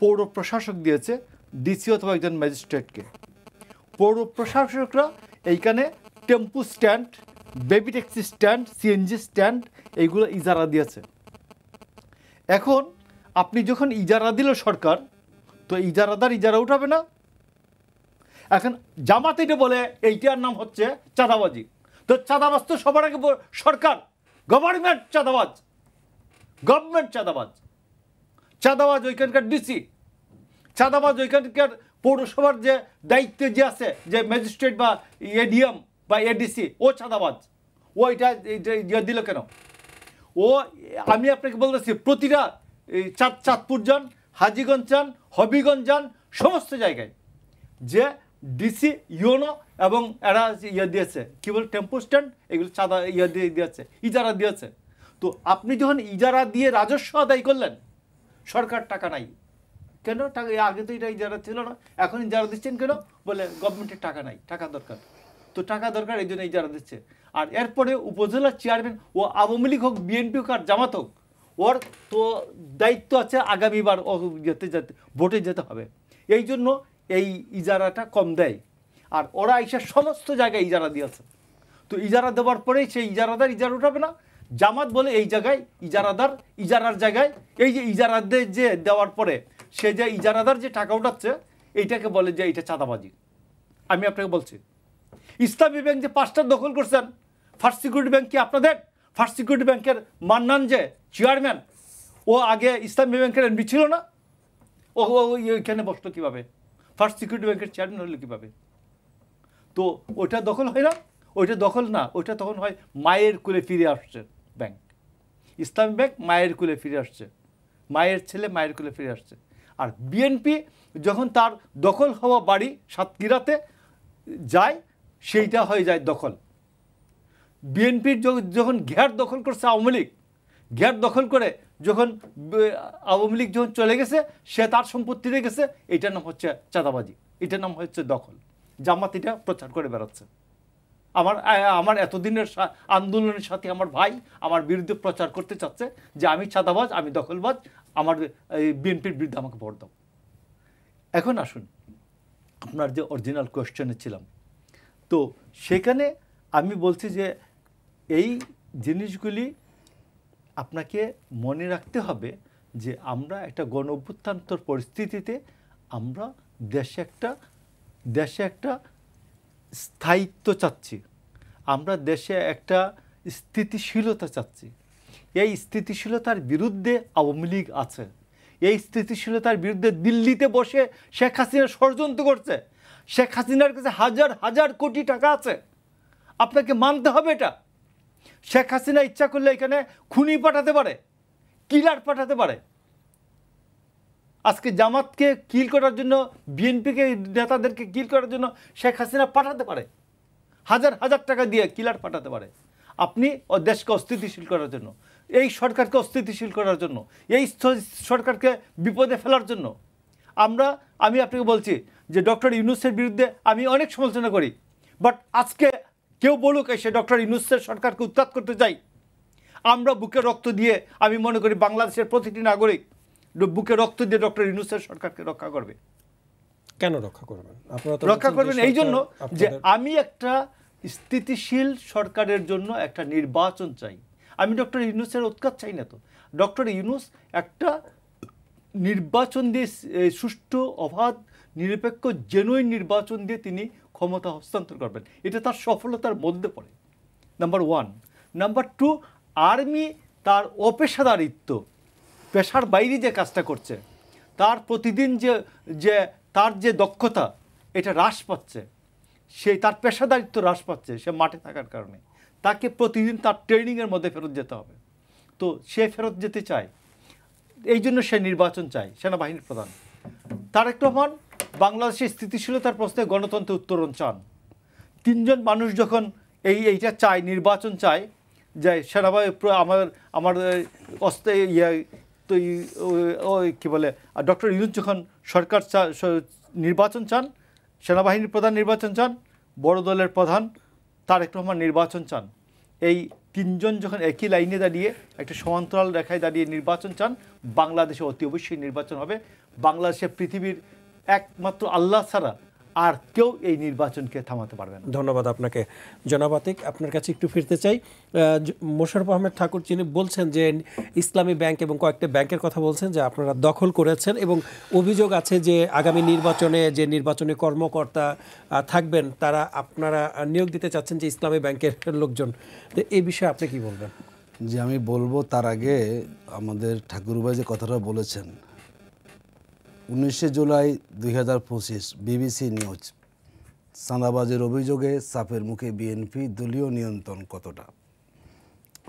Speaker 2: পৌর প্রশাসক দিয়েছে ডিসি অথবা একজন ম্যাজিস্ট্রেটকে। পৌর প্রশাসকরা এইখানে টেম্পু stand, baby taxi stand, CNG stand এইগুলো ইজারা দিয়েছে। এখন আপনি যখন ইজারা দিল সরকার, তো ইজারাদার ইজারা উঠাবে না। এখন জামাত এটা বলে এইটার নাম হচ্ছে চাঁদাবাজি। তো চাঁদাবাজ তো সবার আগে সরকার, গভর্নমেন্ট চাঁদাবাজ ওইখানকার ডিসি, চাঁদাবাজ ওইখানকার পৌরসভার যে দায়িত্বে যে আছে, যে ম্যাজিস্ট্রেট বা এডিএম বা এডিসি, ও চাঁদাবাজ। ও এটা দিল কেন? ও আমি আপনাকে বলতেছি, প্রতিটা চাঁদপুর যান, হাজীগঞ্জ যান, হবিগঞ্জ যান, সমস্ত জায়গায় যে ডিসি, ইউনো এবং এরা দিয়েছে কি বলে টেম্পো স্ট্যান্ড, এগুলো চাঁদা দিয়েছে, ইজারা দিয়েছে। তো আপনি যখন ইজারা দিয়ে রাজস্ব আদায় করলেন, সরকার টাকা নাই কেন? টাকা আগে তো এটা ইজারা ছিল না, এখন ইজারা দিচ্ছেন কেন? বলে গভর্নমেন্টের টাকা নাই, টাকা দরকার। তো টাকা দরকার, এই জন্য ইজারা দিচ্ছে। আর এরপরে উপজেলা চেয়ারম্যান ও আওয়ামী লীগ হোক, বিএনপি হোক আর জামাত হোক, ওর তো দায়িত্ব আছে আগামীবার ভোটে যেতে হবে, এই জন্য এই ইজারাটা কম দেয়। আর ওরা এসে সমস্ত জায়গায় ইজারা দিয়েছে। তো ইজারা দেওয়ার পরেই সেই ইজারাদার ইজারা উঠাবে না। জামাত বলে এই জায়গায় ইজারার জায়গায় এই যে ইজারাদের যে দেওয়ার পরে সে যে ইজারাদার যে টাকা উঠাচ্ছে, এইটাকে বলে যে এইটা চাঁদাবাজি। আমি আপনাকে বলছি, ইসলামী ব্যাংক যে 5টা দখল করছেন, ফার্স্ট সিকিউরিটি ব্যাংক কি আপনাদের? ফার্স্ট সিকিউরিটি ব্যাংকের মান্নান যে চেয়ারম্যান, ও আগে ইসলামী ব্যাংকের এমডি ছিল না? ও ওইখানে বসলো কীভাবে? ফার্স্ট সিকিউরিটি ব্যাংকের চেয়ারম্যান হলো কীভাবে? তো ওইটা দখল হয় না, ওইটা দখল না, ওইটা তখন হয় মায়ের কুলে ফিরে আসছে ব্যাংক। ইসলামী ব্যাংক মায়ের কুলে ফিরে আসছে, মায়ের ছেলে মায়ের কুলে ফিরে আসছে। আর বিএনপি যখন তার দখল হওয়া বাড়ি সাতক্ষীরাতে যায়, সেইটা হয়ে যায় দখল। বিএনপির যখন ঘের দখল করছে আওয়ামী লীগ, ঘের দখল করে যখন আওয়ামী লীগ যখন চলে গেছে, সে তার সম্পত্তি রেখেছে, এইটার নাম হচ্ছে চাঁদাবাজি, এটার নাম হচ্ছে দখল। জামাত এটা প্রচার করে বেড়াচ্ছে। আমার এতদিনের আন্দোলনের সাথে আমার ভাই আমার বিরুদ্ধে প্রচার করতে চাচ্ছে যে আমি চাঁদাবাজ, আমি দখলবাজ, আমার বিএনপির বিরুদ্ধে আমাকে ভোট দাও। এখন আসুন আপনার যে অরিজিনাল কোয়েশ্চেনে ছিলাম, তো সেখানে আমি বলছি যে এই জিনিসগুলি আপনাকে মনে রাখতে হবে যে আমরা একটা গণ অভ্যুত্থান্তর পরিস্থিতিতে আমরা দেশে একটা স্থায়িত্ব চাচ্ছি, আমরা দেশে একটা স্থিতিশীলতা চাচ্ছি। এই স্থিতিশীলতার বিরুদ্ধে আওয়ামী লীগ আছে, এই স্থিতিশীলতার বিরুদ্ধে দিল্লিতে বসে শেখ হাসিনা ষড়যন্ত্র করছে। শেখ হাসিনার কাছে হাজার হাজার কোটি টাকা আছে, আপনাকে মানতে হবে এটা। শেখ হাসিনা ইচ্ছা করলে এখানে খুনি পাঠাতে পারে, কিলার পাঠাতে পারে। আজকে জামাতকে কিল করার জন্য, বিএনপিকে নেতাদেরকে কিল করার জন্য শেখ হাসিনা পাঠাতে পারে, হাজার হাজার টাকা দিয়ে কিলার পাঠাতে পারে। আপনি দেশকে অস্থিতিশীল করার জন্য, এই সরকারকে অস্থিতিশীল করার জন্য, এই সরকারকে বিপদে ফেলার জন্য আমি আপনাকে বলছি যে ডক্টর ইউনূসের বিরুদ্ধে আমি অনেক সমালোচনা করি, বাট আজকে কেউ বলুক এসে ডক্টর ইউনূসের সরকারকে উৎখাত করতে চাই, আমরা বুকে রক্ত দিয়ে, আমি মনে করি বাংলাদেশের প্রতিটি নাগরিক বুকে রক্ত দিয়ে ডক্টর ইউনূসের সরকারকে রক্ষা করবে।
Speaker 3: কেন রক্ষা করবেন?
Speaker 2: রক্ষা করবেন এই জন্য যে আমি একটা স্থিতিশীল সরকারের জন্য একটা নির্বাচন চাই। আমি ডক্টর ইউনূসের উৎখাত চাই না তো। ডক্টর ইউনূস একটা নির্বাচন দিয়ে, সুষ্ঠু, অবাধ, নিরপেক্ষ, জেনুইন নির্বাচন দিয়ে তিনি ক্ষমতা হস্তান্তর করবেন, এটা তার সফলতার মধ্যে পড়ে, নাম্বার 1। নাম্বার 2, আর্মি তার অপেশাদারিত্ব, পেশার বাইরে যে কাজটা করছে, তার প্রতিদিন যে তার যে দক্ষতা, এটা হ্রাস পাচ্ছে, তার পেশাদারিত্ব হ্রাস পাচ্ছে সে মাঠে থাকার কারণে। তাকে প্রতিদিন তার ট্রেনিংয়ের মধ্যে ফেরত যেতে হবে। তো সে ফেরত যেতে চায়, এই জন্য সে নির্বাচন চায়, সেনাবাহিনীর প্রধান। তারেক রহমান বাংলাদেশের স্থিতিশীলতার প্রশ্নে গণতন্ত্রের উত্তরণ চান। 3 জন মানুষ যখন এইটা চায়, নির্বাচন চায়, যে সেনাবাহিনী আমার কী বলে, ডক্টর ইউনূস যখন সরকার নির্বাচন চান, সেনাবাহিনীর প্রধান নির্বাচন চান, বড় দলের প্রধান তারেক রহমান নির্বাচন চান, এই 3 জন যখন একই লাইনে দাঁড়িয়ে একটা সমান্তরাল রেখায় দাঁড়িয়ে নির্বাচন চান, বাংলাদেশে অতি অবশ্যই নির্বাচন হবে। বাংলাদেশে পৃথিবীর একমাত্র আল্লাহ ছাড়া আর কেউ এই নির্বাচনকে থামাতে পারবে না।
Speaker 3: ধন্যবাদ আপনাকে। জনাব আতিক, আপনার কাছে একটু ফিরতে চাই। মোশাররফ আহমেদ ঠাকুর যিনি বলছেন যে ইসলামী ব্যাংক এবং কয়েকটা ব্যাংকের কথা বলছেন যে আপনারা দখল করেছেন, এবং অভিযোগ আছে যে আগামী নির্বাচনে যে নির্বাচনী কর্মকর্তা থাকবেন তারা আপনারা নিয়োগ দিতে চাচ্ছেন যে ইসলামী ব্যাংকের লোকজন। তো এই বিষয়ে আপনি কি বলবেন?
Speaker 1: যে আমি বলবো তার আগে আমাদের ঠাকুরভাই যে কথাটা বলেছেন, 19 জুলাই 2025 বিবিসি নিউজ, চাঁদাবাজির অভিযোগে চাপের মুখে বিএনপি, দলীয় নিয়ন্ত্রণ কতটা।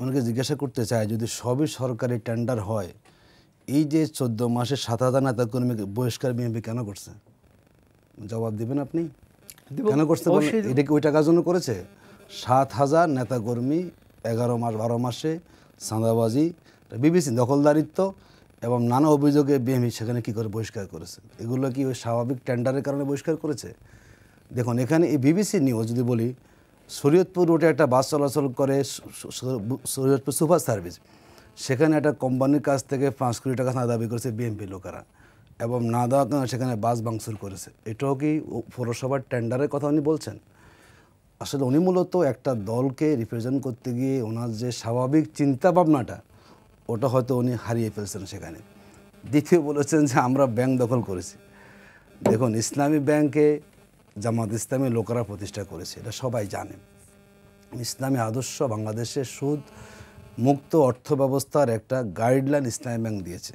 Speaker 1: অনেকে জিজ্ঞাসা করতে চায়, যদি সবই সরকারি টেন্ডার হয়, এই যে 14 মাসে 7,000 নেতাকর্মীকে বহিষ্কার বিএনপি কেন করছে? জবাব দিবেন আপনি? কেন করছে? এটা কি ওই টাকার জন্য করেছে? 7,000 নেতাকর্মী 11 মাস 12 মাসে চাঁদাবাজি, বিবিসি দখলদারিত্ব এবং নানা অভিযোগে বিএনপি সেখানে কী করে বহিষ্কার করেছে? এগুলো কি ওই স্বাভাবিক টেন্ডারের কারণে বহিষ্কার করেছে? দেখুন, এখানে এই বিবিসি নিউজ যদি বলি, শরীয়তপুর রোডে একটা বাস চলাচল করে, শরীয়তপুর সুপার সার্ভিস, সেখানে একটা কোম্পানির কাছ থেকে 5 কোটি টাকা দাবি করেছে বিএনপি লোকেরা, এবং না দেওয়ার কারণে সেখানে বাস ভাঙচুর করেছে। এটাও কি পৌরসভার টেন্ডারের কথা উনি বলছেন? আসলে উনি মূলত একটা দলকে রিপ্রেজেন্ট করতে গিয়ে ওনার যে স্বাভাবিক চিন্তা ভাবনাটা, ওটা হয়তো উনি হারিয়ে ফেলছেন সেখানে। দ্বিতীয় বলেছেন যে আমরা ব্যাংক দখল করেছি। দেখুন, ইসলামী ব্যাংকে জামাত ইসলামী লোকেরা প্রতিষ্ঠা করেছে, এটা সবাই জানে। ইসলামী আদর্শ বাংলাদেশের সুদ মুক্ত অর্থ ব্যবস্থার একটা গাইডলাইন ইসলামী ব্যাংক দিয়েছে,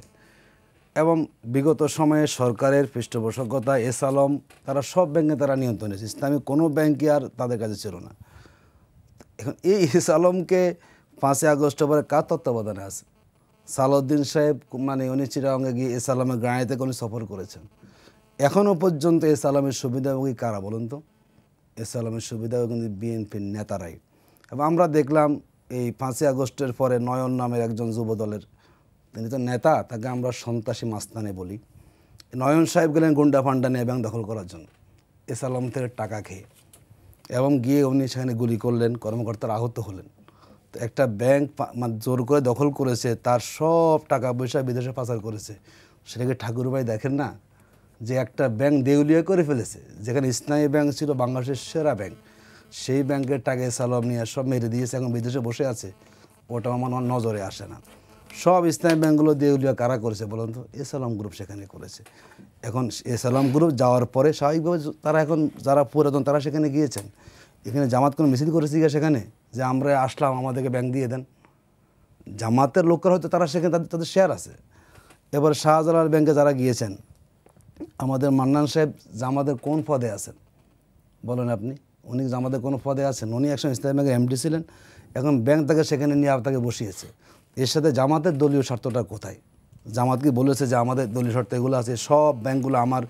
Speaker 1: এবং বিগত সময়ে সরকারের পৃষ্ঠপোষকতা এস আলম তারা সব ব্যাংকে তারা নিয়ন্ত্রণ হয়েছে, ইসলামী কোনো ব্যাংকে আর তাদের কাছে ছিল না। এখন এই এস আলমকে 5 আগস্ট পরে কার তত্ত্বাবধানে আছে? সালাউদ্দিন সাহেব, মানে উনি চিটাগাঙ্গে গিয়ে এস আলমের গাঁয়েতে উনি সফর করেছেন। এখনও পর্যন্ত এস আলমের সুবিধাভোগী কারা বলুন তো? এস আলমের সুবিধাভোগী কিন্তু বিএনপির নেতারাই। এবং আমরা দেখলাম এই 5 আগস্টের পরে নয়ন নামের একজন যুবদলের, তিনি তো নেতা, তাকে আমরা সন্ত্রাসী মাস্তানে বলি। নয়ন সাহেব গেলেন গুন্ডা ফান্ডা নিয়ে ব্যাংক দখল করার জন্য, এস আলম থেকে টাকা খেয়ে, এবং গিয়ে উনি সেখানে গুলি করলেন, কর্মকর্তারা আহত হলেন। তো একটা ব্যাংক জোর করে দখল করেছে, তার সব টাকা পয়সা বিদেশে পাচার করেছে, সেটাকে ঠাকুরভাই দেখেন না যে একটা ব্যাংক দেউলিয়া করে ফেলেছে, যেখানে ইসলামী ব্যাংক ছিল বাংলাদেশের সেরা ব্যাংক, সেই ব্যাংকের টাকা এস আলম নিয়ে সব মেরে দিয়েছে, এখন বিদেশে বসে আছে, ওটা আমার নজরে আসে না। সব ইসলামী ব্যাংকগুলো দেউলিয়া কারা করেছে বলুন তো? এসালাম গ্রুপ সেখানে করেছে। এখন এসালাম গ্রুপ যাওয়ার পরে স্বাভাবিকভাবে তারা এখন যারা পুরাতন তারা সেখানে গিয়েছেন। এখানে জামাত কোনো মিছিল করেছে কি সেখানে যে আমরা আসলাম আমাদেরকে ব্যাংক দিয়ে দেন? জামাতের লোকের হয়তো তারা সেখানে তাদের শেয়ার আছে। এবার শাহজালাল ব্যাংকে যারা গিয়েছেন, আমাদের মান্নান সাহেব জামাতের কোন পদে আছেন বলেন আপনি? উনি জামাতের কোনো পদে আছেন? উনি একসময় ইসলামী ব্যাংকের এমডি ছিলেন, এখন ব্যাংক তাকে সেখানে নিয়ে তাকে বসিয়েছে। এর সাথে জামাতের দলীয় স্বার্থটা কোথায়? জামাত কি বলেছে যে আমাদের দলীয় স্বার্থ এগুলো আছে, সব ব্যাংকগুলো আমার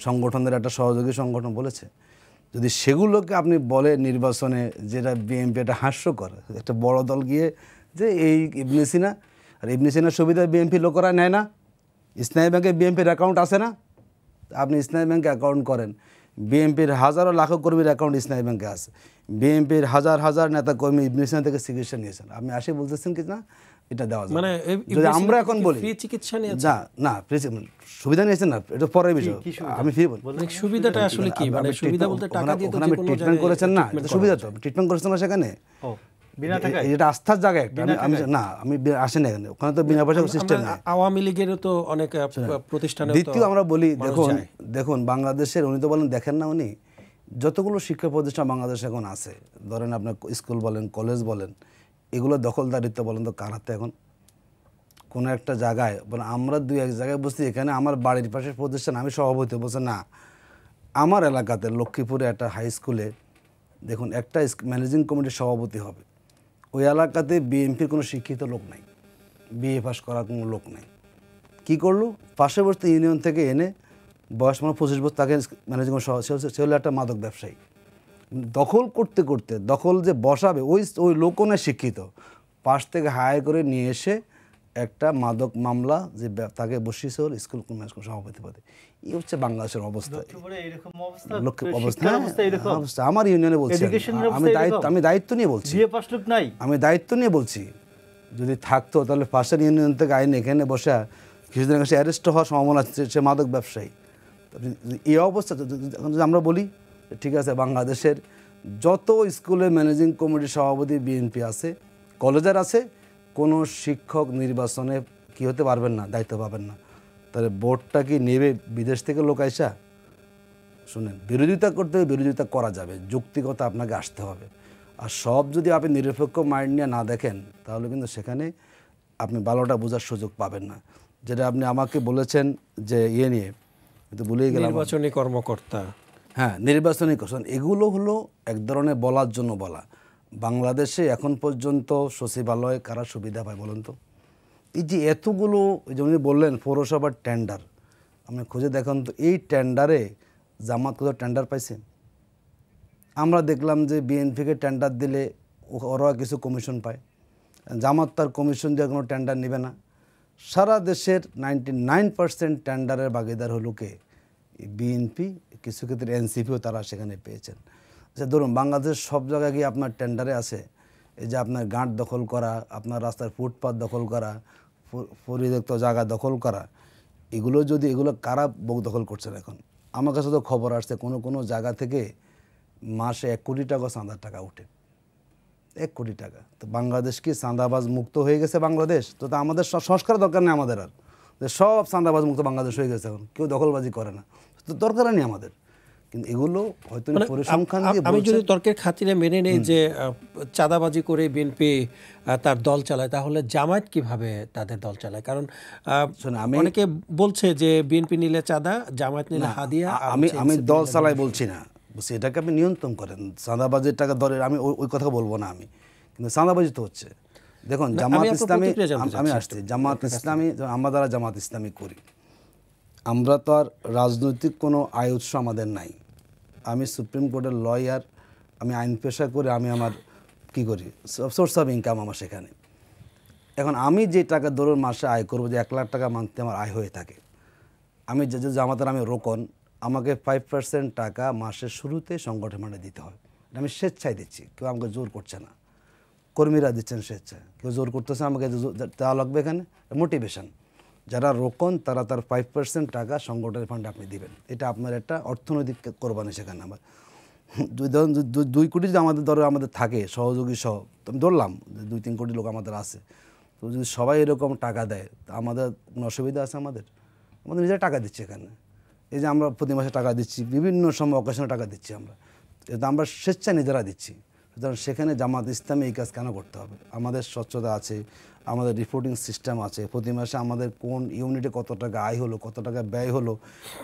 Speaker 1: সংগঠনের একটা সহযোগী সংগঠন বলেছে? যদি সেগুলোকে আপনি বলে নির্বাচনে, যেটা বিএনপি একটা হাস্যকর, একটা বড় দল গিয়ে যে এই ইবনে সিনা, আর ইবনে সিনার সুবিধা বিএনপি লোকেরা নেয় না। ইসলামী ব্যাংকে বিএনপির অ্যাকাউন্ট আছে না? আপনি ইসলামী ব্যাংকে অ্যাকাউন্ট করেন, বিএনপির হাজারো লাখো কর্মীর অ্যাকাউন্ট ইসলামী ব্যাংকে আছে, বিএনপির হাজার হাজার নেতা কর্মী ইবনে সিনা থেকে চিকিৎসা নিয়েছেন। আপনি আসে বলতেছেন কি না এটা দেওয়া যায়?
Speaker 3: মানে
Speaker 1: যদি আমরা এখন বলি
Speaker 3: ফ্রি চিকিৎসা নিয়ে
Speaker 1: না না সুবিধা নিয়েছেন না, এটা পরের বিষয়। আমি ফ্রি বলি
Speaker 3: সুবিধাটা আসলে কি? মানে সুবিধা বলতে টাকা দিয়ে তো
Speaker 1: ওখানে আমি ট্রিটমেন্ট করেছেন না, সুবিধা তো ট্রিটমেন্ট করেছেন না সেখানে, এটা আস্থার জায়গা একটা। আমি না আমি আসেন এখানে, ওখানে তো বিনা পয়সা সিস্টেম নেই।
Speaker 3: আওয়ামী লীগেরও তো অনেক প্রতিষ্ঠানে।
Speaker 1: দ্বিতীয় আমরা বলি দেখুন বাংলাদেশের, উনি তো বলেন দেখেন না, উনি যতগুলো শিক্ষা প্রতিষ্ঠান বাংলাদেশে এখন আছে, ধরেন আপনার স্কুল বলেন, কলেজ বলেন, এগুলো দখলদারিত্ব বলেন তো কার হাতে এখন? কোনো একটা জায়গায় মানে আমরা দুই এক জায়গায় বসছি, এখানে আমার বাড়ির পাশের প্রতিষ্ঠান, আমি সভাপতি বলছে না, আমার এলাকাতে লক্ষ্মীপুরে একটা হাই স্কুলে দেখুন একটা ম্যানেজিং কমিটির সভাপতি হবে, ওই এলাকাতে বিএনপির কোনো শিক্ষিত লোক নাই, বিএ পাস করার কোনো লোক নেই। কী করলো? পার্শ্ববর্তী ইউনিয়ন থেকে এনে বয়স মানে 25 বছর তাকে ম্যানেজিং সে হলো একটা মাদক ব্যবসায়ী। দখল করতে করতে দখল যে বসাবে ওই লোকও না শিক্ষিত, পাশ থেকে হায়ার করে নিয়ে এসে একটা মাদক মামলা যে তাকে বসিয়েছে হল স্কুল সভাপতি পদে। এই হচ্ছে বাংলাদেশের অবস্থা, অবস্থা। আমার ইউনিয়নে বলছি, আমি দায়িত্ব নিয়ে বলছি, আমি দায়িত্ব নিয়ে বলছি। যদি থাকতো তাহলে পাশের ইউনিয়ন থেকে আইন এখানে বসা কিছুদিন আগে অ্যারেস্ট হওয়ার সম্ভাবনা আছে, সে মাদক ব্যবসায়ী। এই অবস্থা যদি আমরা বলি ঠিক আছে, বাংলাদেশের যত স্কুলের ম্যানেজিং কমিটির সভাপতি বিএনপি আছে, কলেজের আছে, কোনো শিক্ষক নির্বাচনে কি হতে পারবেন না, দায়িত্ব পাবেন না। তাহলে বোর্ডটা কি নেবে বিদেশ থেকে লোক আইসা? শুনেন, বিরোধিতা করতে বিরোধিতা করা যাবে, যুক্তিগত আপনাকে আসতে হবে। আর সব যদি আপনি নিরপেক্ষ মাইন্ড নিয়ে না দেখেন, তাহলে কিন্তু সেখানে আপনি ভালোটা বোঝার সুযোগ পাবেন না। যেটা আপনি আমাকে বলেছেন যে ইয়ে নিয়ে, কিন্তু ভুলেই গেলাম,
Speaker 3: নির্বাচনী কর্মকর্তা।
Speaker 1: হ্যাঁ, নির্বাচনী কৌশল, এগুলো হলো এক ধরনের বলার জন্য বলা। বাংলাদেশে এখন পর্যন্ত সচিবালয়ে কারা সুবিধা পায় বলুন তো? এই যে এতগুলো, যেমন বললেন পৌরসভার টেন্ডার, আপনি খুঁজে দেখুন তো, এই টেন্ডারে জামাত কোথাও টেন্ডার পাইছে? আমরা দেখলাম যে বিএনপিকে টেন্ডার দিলে ওরা কিছু কমিশন পায়, জামাত তার কমিশন দিয়ে কোনো টেন্ডার নেবে না। সারা দেশের 99% টেন্ডারের ভাগিদার হলো কে? বিএনপি, কিছু ক্ষেত্রে এনসিপিও তারা সেখানে পেয়েছেন। আচ্ছা ধরুন বাংলাদেশের সব জায়গায় গিয়ে আপনার টেন্ডারে আছে, এই যে আপনার গাঁট দখল করা, আপনার রাস্তার ফুটপাথ দখল করা, পরিত্যক্ত জায়গা দখল করা, এগুলো কারা দখল করছেন এখন? আমার কাছে তো খবর আসছে কোনো জায়গা থেকে মাসে 1 কোটি টাকা চাঁদার টাকা উঠে, 1 কোটি টাকা। তো বাংলাদেশ কি চাঁদাবাজ মুক্ত হয়ে গেছে? বাংলাদেশ তো আমাদের সংস্কার দরকার নেই আমাদের, আর সব চাঁদাবাজ মুক্ত বাংলাদেশ হয়ে গেছে, এখন কেউ দখলবাজি করে না, তো দরকার নেই আমাদের। কিন্তু এগুলো হয়তো পরিসংখ্যান দিয়ে,
Speaker 3: আমি যদি তর্কের খাতিরে মেনে নেই যে চাঁদাবাজি করে বিএনপি তার দল চালায়, তাহলে জামায়াত কিভাবে তাদের দল চালায়? কারণ অনেকে বলছে যে বিএনপি নিলে চাঁদা, জামায়াত নিলে হাদিয়া।
Speaker 1: আমি দল চালাই বলছি না, বলছি এটাকে আপনি নিয়ন্ত্রণ করেন। চাঁদাবাজির টাকা দলের আমি ওই কথা বলবো না আমি, কিন্তু চাঁদাবাজি তো হচ্ছে। দেখুন জামাত ইসলামী, আমি আসছি জামাত ইসলামী, আমরা দ্বারা জামাত ইসলামী করি, আমরা তো আর রাজনৈতিক কোনো আয় উৎস আমাদের নাই। আমি সুপ্রিম কোর্টের লয়ার, আমি আইন পেশা করে আমি আমার কি করি, সোর্স অফ ইনকাম আমার সেখানে। এখন আমি যে টাকা ধরুন মাসে আয় করবো, যে 1 লাখ টাকা মান্থলি আমার আয় হয়ে থাকে, আমি যে জামাতের আমি রোকন, আমাকে 5% টাকা মাসের শুরুতে সংগঠন মানে দিতে হয়। আমি স্বেচ্ছায় দিচ্ছি, কেউ আমাকে জোর করছে না, কর্মীরা দিচ্ছেন স্বেচ্ছায়, কেউ জোর করতেছে আমাকে দেওয়া লাগবে। এখানে মোটিভেশন, যারা রোকন তারা তার 5% টাকা সংগঠনের ফান্ডে আপনি দিবেন, এটা আপনার একটা অর্থনৈতিক কোরবানি। সেখানে আমার 2 কোটি যদি আমাদের থাকে সহযোগী সহ, আমি ধরলাম 2-3 কোটি লোক আমাদের আছে, তো যদি সবাই এরকম টাকা দেয় তা আমাদের কোনো অসুবিধা আছে? আমাদের নিজেরা টাকা দিচ্ছি এখানে, এই যে আমরা প্রতি মাসে টাকা দিচ্ছি, বিভিন্ন সময় অকেশনে টাকা দিচ্ছি আমরা, এটা আমরা স্বেচ্ছায় নিজেরা দিচ্ছি। সুতরাং সেখানে জামাত ইসলামী এই কাজ কেন করতে হবে? আমাদের স্বচ্ছতা আছে, আমাদের রিপোর্টিং সিস্টেম আছে, প্রতি মাসে আমাদের কোন ইউনিটে কত টাকা আয় হলো, কত টাকা ব্যয় হলো,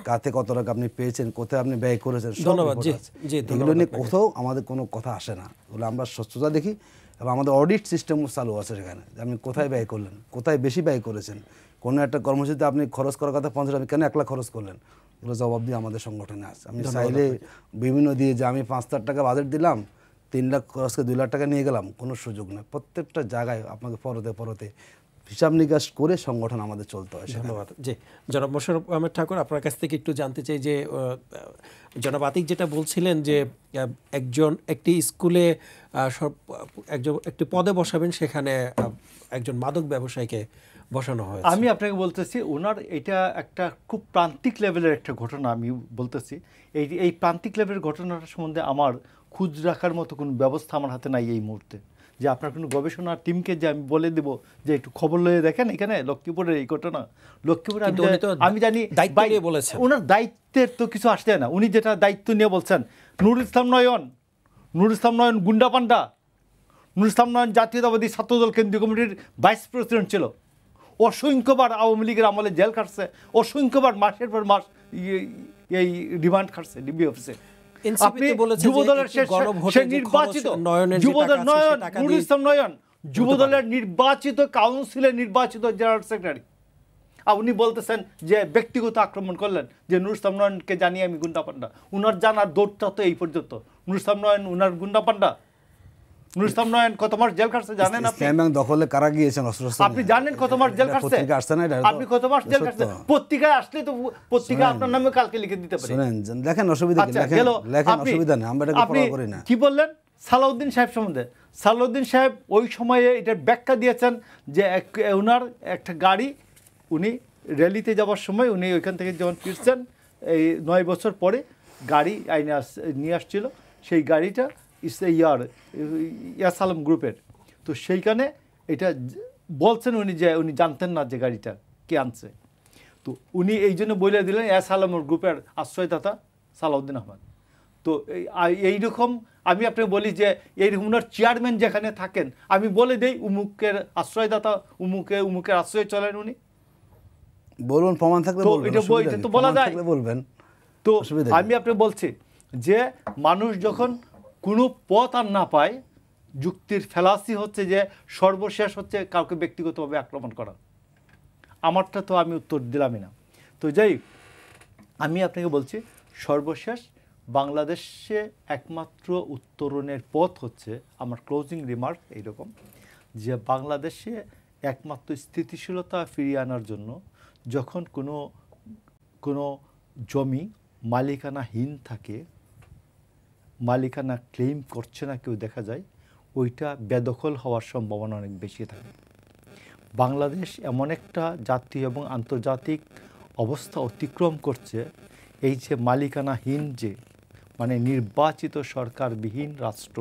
Speaker 1: কাতে কত টাকা আপনি পেয়েছেন, কোথায় আপনি ব্যয় করেছেন, সব রিপোর্ট আছে। এগুলো নিয়ে কোথাও আমাদের কোনো কথা আসে না, ওগুলো আমরা স্বচ্ছতা দেখি। এবং আমাদের অডিট সিস্টেমও চালু আছে সেখানে, যে আপনি কোথায় ব্যয় করলেন, কোথায় বেশি ব্যয় করেছেন, কোনো একটা কর্মসূচিতে আপনি খরচ করার কথা 50, আপনি কেন 1 লাখ খরচ করলেন, এগুলো জবাবদি আমাদের সংগঠনে আছে। আমি চাইলে বিভিন্ন দিয়ে যে আমি 5 লাখ টাকা বাজেট দিলাম, 3 লাখ খরচকে 2 লাখ টাকা নিয়ে গেলাম, কোনো সুযোগ নেই। প্রত্যেকটা জায়গায় আপনাকে পরতে হিসাব নিকাশ করে সংগঠন আমাদের চলতে হয়।
Speaker 3: ধন্যবাদ। জি, জনাব মোশাররফ আহমেদ ঠাকুর, আপনার কাছ থেকে একটু জানতে চাই যে জনাব আতিক যেটা বলছিলেন যে একটি স্কুলে একটি পদে বসাবেন, সেখানে একজন মাদক ব্যবসায়ীকে বসানো হয়েছে।
Speaker 2: আমি আপনাকে বলতেছি ওনার এটা একটা খুব প্রান্তিক লেভেলের একটা ঘটনা। আমি বলতেছি এই প্রান্তিক লেভেলের ঘটনাটা সম্বন্ধে আমার খোঁজ রাখার মতো কোনো ব্যবস্থা আমার হাতে নাই এই মুহূর্তে, যে আপনার কোনো গবেষণার টিমকে যে আমি বলে দেব যে একটু খবর লয়ে দেখেন এখানে লক্ষ্মীপুরের এই ঘটনা। লক্ষ্মীপুরে আমি জানি ওনার দায়িত্বের তো কিছু আসছে না। উনি যেটা দায়িত্ব নিয়ে বলছেন, নুরুল ইসলাম নয়ন গুন্ডা পান্ডা, নুরুল ইসলাম নয়ন জাতীয়তাবাদী ছাত্রদল কেন্দ্রীয় কমিটির ভাইস প্রেসিডেন্ট ছিল, অসংখ্যবার আওয়ামী লীগের আমলে জেল খাটছে, অসংখ্যবার মাসের পর মাস এই রিমান্ড খাটছে ডিবি অফিসে। আপনি যুবদলের নির্বাচিত নুরুল ইসলাম নয়ন যুবদলের নির্বাচিত কাউন্সিলের নির্বাচিত জেনারেল সেক্রেটারি, আর উনি বলতেছেন যে ব্যক্তিগত আক্রমণ করলেন, যে নুরুল ইসলাম নয়নকে জানিয়ে আমি গুন্ডা পান্ডা। উনার জানার দৌড়টা তো এই পর্যন্ত। নুরুল ইসলাম নয়ন উনার গুন্ডা পান্ডা? নুরুল ইসলাম নয়ন কত মাস জেল খাটছে জানেন আপনি?
Speaker 1: দখলে কারা গিয়েছেন?
Speaker 2: আপনি জানেন কত মাস জেল খাটছে? আপনি কত মাস জেল খাটছে? পত্রিকায় আসলে তো পত্রিকা আপনার নামে কালকে লিখে দিতে পারে।
Speaker 1: শুনেন, দেখেন অসুবিধা কি, লেখেন, অসুবিধা নেই, আমরা এটাকে পরোয়া করি না।
Speaker 2: কি বললেন সালাউদ্দিন সাহেব সম্বন্ধে? সালাউদ্দিন সাহেব ওই সময়ে এটার ব্যাখ্যা দিয়েছেন যে ওনার একটা গাড়ি, উনি র্যালিতে যাওয়ার সময় উনি ওইখান থেকে যখন ফিরছেন এই 9 বছর পরে গাড়ি আইনে নিয়ে আসছিল, সেই গাড়িটা ইয়াসালাম গ্রুপের। তো সেইখানে এটা বলছেন উনি যে উনি জানতেন না যে গাড়িটা কে আনছে। তো উনি এই জন্য বলে দিলেন ইয়াসালাম গ্রুপের আশ্রয়দাতা সালাউদ্দিন আহমেদ। তো এইরকম আমি আপনাকে বলি যে এইরকম ওনার চেয়ারম্যান যেখানে থাকেন, আমি বলে দেই উমুকের আশ্রয়দাতা, উমুকের আশ্রয় চলেন উনি,
Speaker 1: বলুন, প্রমাণ থাকলে
Speaker 2: এটা তো বলা যায়,
Speaker 1: বলবেন।
Speaker 2: তো আমি আপনাকে বলছি যে মানুষ যখন কোনো পথ আর না পায়, যুক্তির ফেলাসি হচ্ছে যে সর্বশেষ হচ্ছে কাউকে ব্যক্তিগতভাবে আক্রমণ করা। আমারটা তো আমি উত্তর দিলামই না। তো যাই, আমি আপনাকে বলছি সর্বশেষ বাংলাদেশে একমাত্র উত্তরণের পথ হচ্ছে, আমার ক্লোজিং রিমার্ক এইরকম, যে বাংলাদেশে একমাত্র স্থিতিশীলতা ফিরিয়ে আনার জন্য যখন কোনো জমি মালিকানাহীন থাকে, মালিকানা ক্লেম করছে না কেউ, দেখা যায় ওইটা বেদখল হওয়ার সম্ভাবনা অনেক বেশি থাকে। বাংলাদেশ এমন একটা জাতীয় এবং আন্তর্জাতিক অবস্থা অতিক্রম করছে, এই যে মালিকানাহীন, যে মানে নির্বাচিত সরকারবিহীন রাষ্ট্র